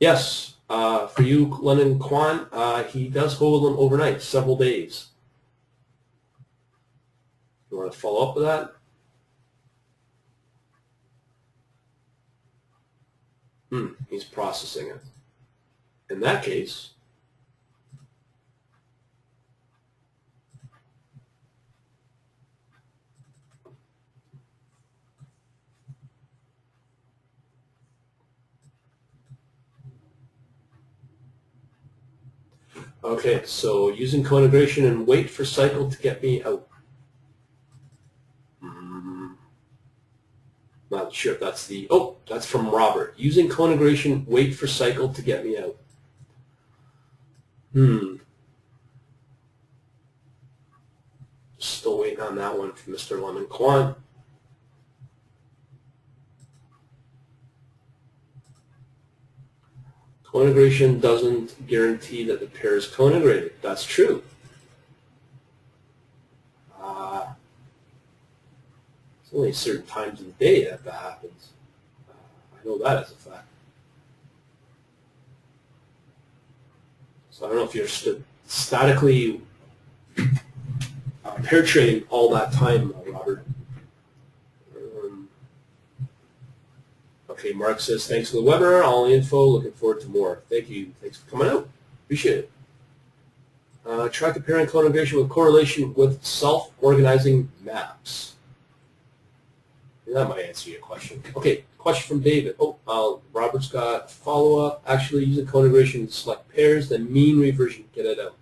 Yes, for you, Lennon Quant, he does hold them overnight, several days. You want to follow up with that? He's processing it. In that case, Okay, so using co-integration and wait for cycle to get me out. Not sure if that's the, oh, that's from Robert. Using co-integration, wait for cycle to get me out. Still waiting on that one from Mr. Lemon Quant. Co-integration doesn't guarantee that the pair is co-integrated. That's true. It's only certain times in the day that that happens. I know that as a fact. So I don't know if you're statically pair trading all that time, Robert. Okay, Mark says, thanks for the webinar, all the info, looking forward to more. Thank you. Thanks for coming out. Appreciate it. Try comparing co-integration with correlation with self-organizing maps. That might answer your question. Okay, question from David. Oh, Robert's got follow-up. Actually, using co-integration to select pairs, then mean reversion, get it out.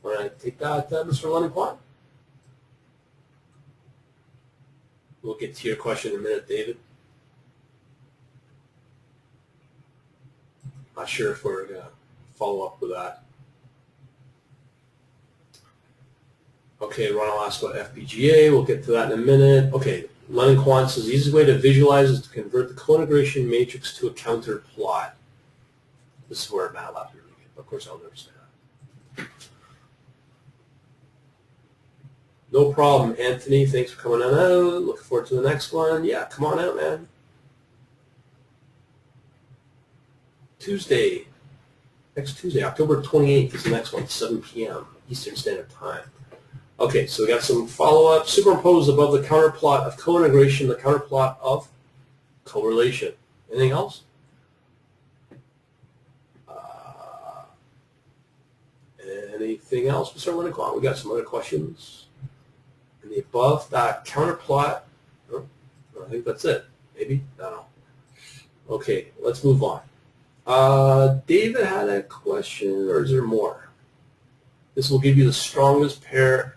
All right, take that, Mr. Lennon Quant. We'll get to your question in a minute, David. Not sure if we're going to follow up with that. Okay, Ron will ask about FPGA. We'll get to that in a minute. Okay, Lennon Quant says the easiest way to visualize is to convert the co-integration matrix to a counter plot. This is where MATLAB really good. Of course, I'll never say that. No problem, Anthony. Thanks for coming on out. Looking forward to the next one. Yeah, come on out, man. Tuesday. Next Tuesday, October 28th is the next one, 7 p.m. Eastern Standard Time. Okay, so we got some follow-up. Superimpose above the counterplot of co-integration the counterplot of correlation. Anything else? Anything else, Mr. Lennon? We got some other questions. And the above that counterplot, oh, I think that's it. Maybe? I don't know. Okay, let's move on. David had a question, or is there more? This will give you the strongest pair.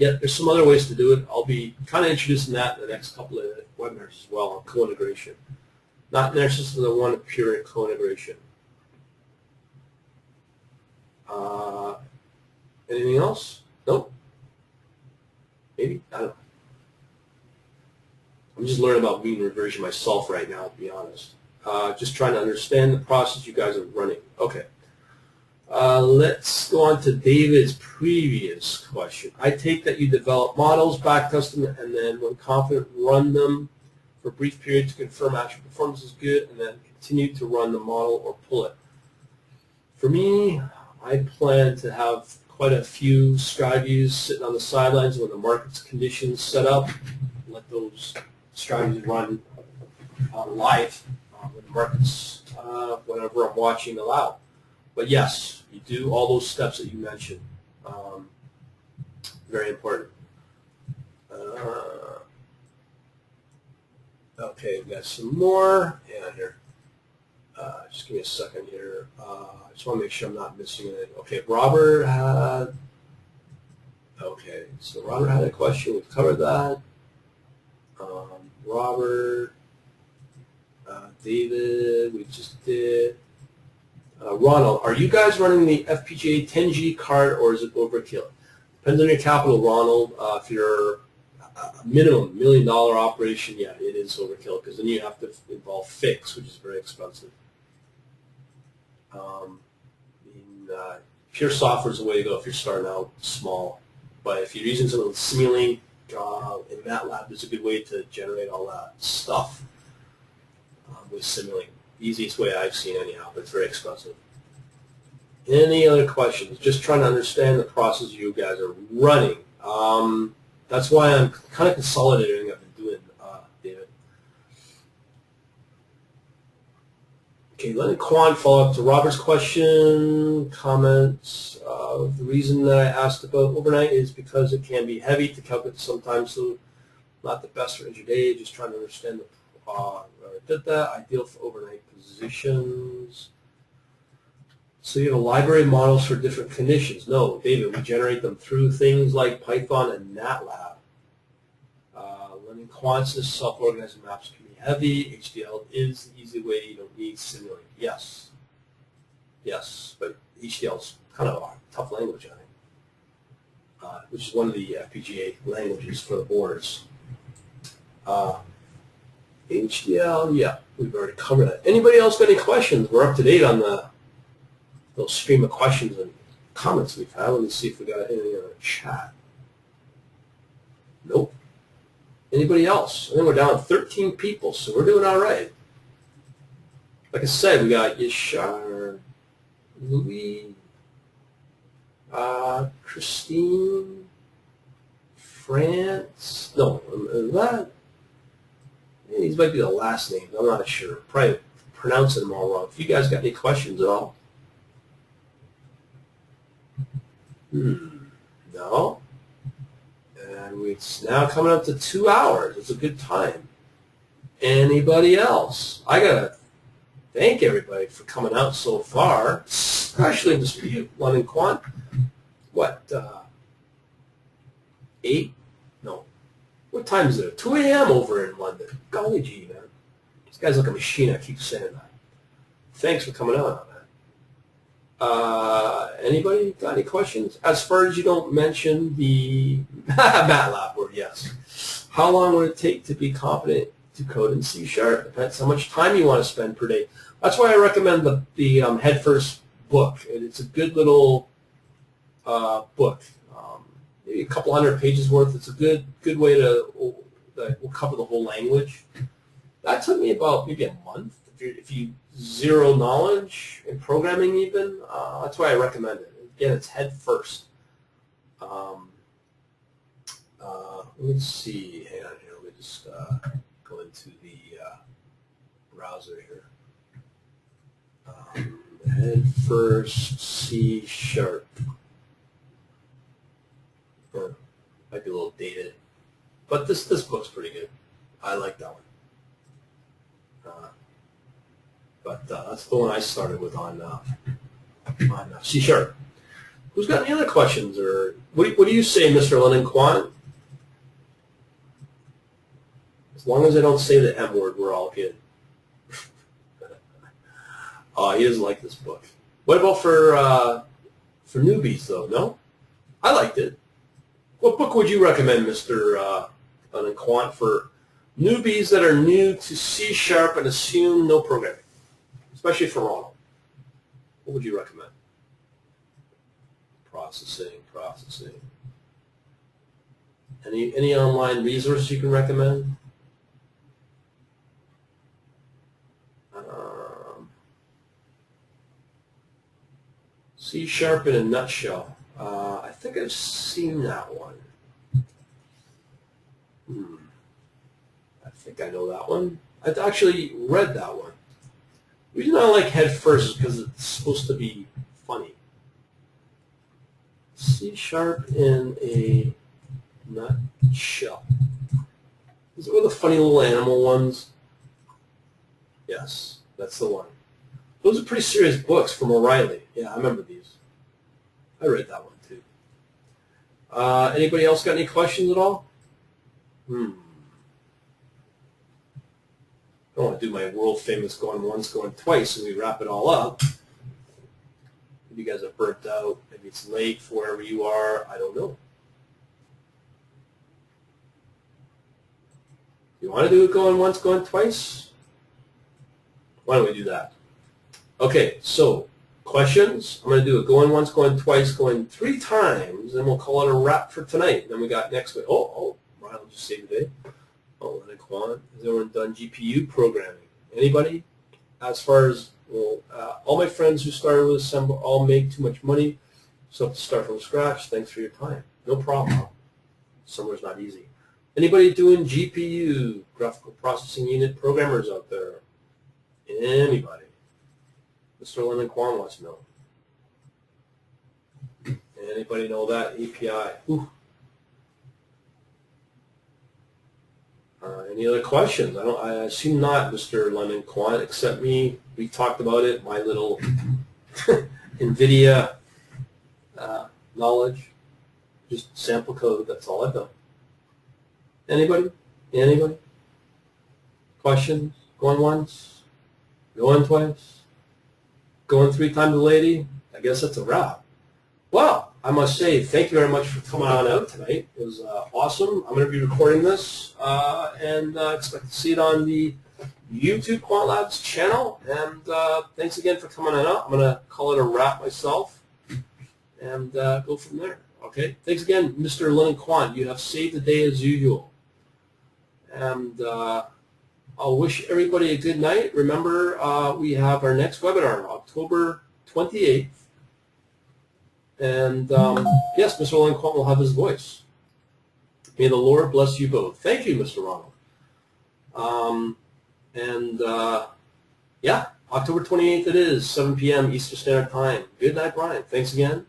Yeah, there's some other ways to do it. I'll be kind of introducing that in the next couple of webinars as well on co-integration. Not necessarily the one pure co-integration. Anything else? Nope. Maybe? I don't know. I'm just learning about mean reversion myself right now, to be honest. Just trying to understand the process you guys are running. Okay. Let's go on to David's previous question. I take that you develop models, backtest them, and then when confident, run them for a brief period to confirm actual performance is good, and then continue to run the model or pull it. For me, I plan to have quite a few strategies sitting on the sidelines when the market's conditions set up. Let those strategies run live when the market's, whenever I'm watching allow. But yes, you do all those steps that you mentioned. Very important. Okay, we got some more. Yeah, here. Just give me a second here. I just want to make sure I'm not missing anything. Okay, Robert had. Okay, so Robert had a question. We've covered that. Robert, David, we just did. Ronald, are you guys running the FPGA 10G card or is it overkill? Depends on your capital, Ronald. If you're a minimum $1 million operation, yeah, it is overkill because then you have to involve fix, which is very expensive. Pure software is the way to go if you're starting out small. But if you're using something like Simulink in MATLAB, is a good way to generate all that stuff with Simulink. Easiest way I've seen anyhow, but it's very expensive. Any other questions? Just trying to understand the process you guys are running. That's why I'm kind of consolidating what I've been doing, David. Okay, let me follow up to Robert's question, comments. The reason that I asked about overnight is because it can be heavy to calculate sometimes, so not the best for intraday, just trying to understand the did that. Ideal for overnight positions. So you have a library of models for different conditions. No, David, we generate them through things like Python and MATLAB. Learning Quant says self-organizing maps can be heavy. HDL is the easy way. You don't need simulating. Yes. Yes, but HDL is kind of a tough language, I think, which is one of the FPGA languages for the boards. HDL, yeah, we've already covered that. Anybody else got any questions? We're up to date on the little stream of questions and comments we've had. Let me see if we got anything in the chat. Nope. Anybody else? I think we're down to 13 people, so we're doing all right. Like I said, we got Yashar, Louis, Christine, France. No, that. These might be the last names. I'm not sure. Probably pronouncing them all wrong. If you guys got any questions at all? No. And it's now coming up to 2 hours. It's a good time. Anybody else? I got to thank everybody for coming out so far, especially in Dispute, London Quant. What, 8? No. What time is it? 2 a.m. over in London. Golly gee, man. This guy's like a machine. I keep saying that. Thanks for coming out on that. Anybody got any questions? As far as you don't mention the MATLAB word, yes. How long would it take to be competent to code in C#? Depends how much time you want to spend per day. That's why I recommend the Head First book. It's a good little book. Maybe a couple hundred pages worth. It's a good way to we'll cover the whole language. That took me about maybe a month. If you zero knowledge in programming even, that's why I recommend it. Again, it's Head First. Let's see. Hang on here. Let me just go into the browser here. Head First C#. Might be a little dated, but this book's pretty good. I like that one. But that's the one I started with on C#. Who's got any other questions, or what do you say, Mr. London Quant? As long as I don't say the M word, we're all good. He doesn't like this book. What about for newbies, though? No, I liked it. What book would you recommend, Mr. London Quant, for newbies that are new to C# and assume no programming, especially for Ronald? What would you recommend? Processing. Any online resources you can recommend? C# in a nutshell. I think I've seen that one. I think I know that one. I've actually read that one. The reason I like Head First is because it's supposed to be funny. C# in a nutshell. Is it one of the funny little animal ones? Yes, that's the one. Those are pretty serious books from O'Reilly. Yeah, I remember these. I read that one too. Anybody else got any questions at all? I don't want to do my world famous going once, going twice, and we wrap it all up. Maybe you guys are burnt out. Maybe it's late for wherever you are. I don't know. You want to do it going once, going twice? Why don't we do that? Okay, so questions. I'm going to do it going once, going twice, going 3 times, and we'll call it a wrap for tonight. And then we got next week. Ryan will just say today. London Quant. Has everyone done GPU programming? Anybody? As far as, well, all my friends who started with Assemble all make too much money, so have to start from scratch. Thanks for your time. No problem. Summer's not easy. Anybody doing GPU, graphical processing unit programmers out there? Anybody? Mr. London Quant wants to know. Anybody know that API? Any other questions? I assume not, Mr. London Quant, except me. We talked about it. My little NVIDIA knowledge, just sample code. That's all I've done. Anybody? Anybody? Questions? Going once? Going twice? Going 3 times a lady? I guess that's a wrap. Well, I must say thank you very much for coming on out tonight. It was awesome. I'm going to be recording this and expect to see it on the YouTube Quant Labs channel. And thanks again for coming on out. I'm going to call it a wrap myself and go from there. Okay. Thanks again, Mr. Lennon Quant. You have saved the day as usual. And I'll wish everybody a good night. Remember, we have our next webinar, October 28th. And yes, Mr. Lennon Quant will have his voice. May the Lord bless you both. Thank you, Mr. Ronald. Yeah, October 28th it is, 7 p.m. Eastern Standard Time. Good night, Brian. Thanks again.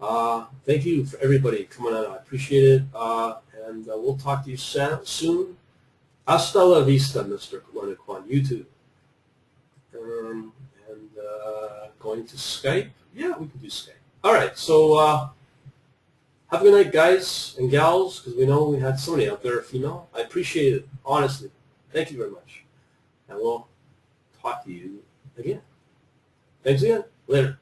Thank you for everybody coming on. I appreciate it. And we'll talk to you soon. Hasta la vista, Mr. Leonard Quant. You too. Going to Skype? Yeah, we can do Skype. All right, so have a good night, guys and gals, because we know we had somebody out there, female. I appreciate it, honestly. Thank you very much. And we'll talk to you again. Thanks again. Later.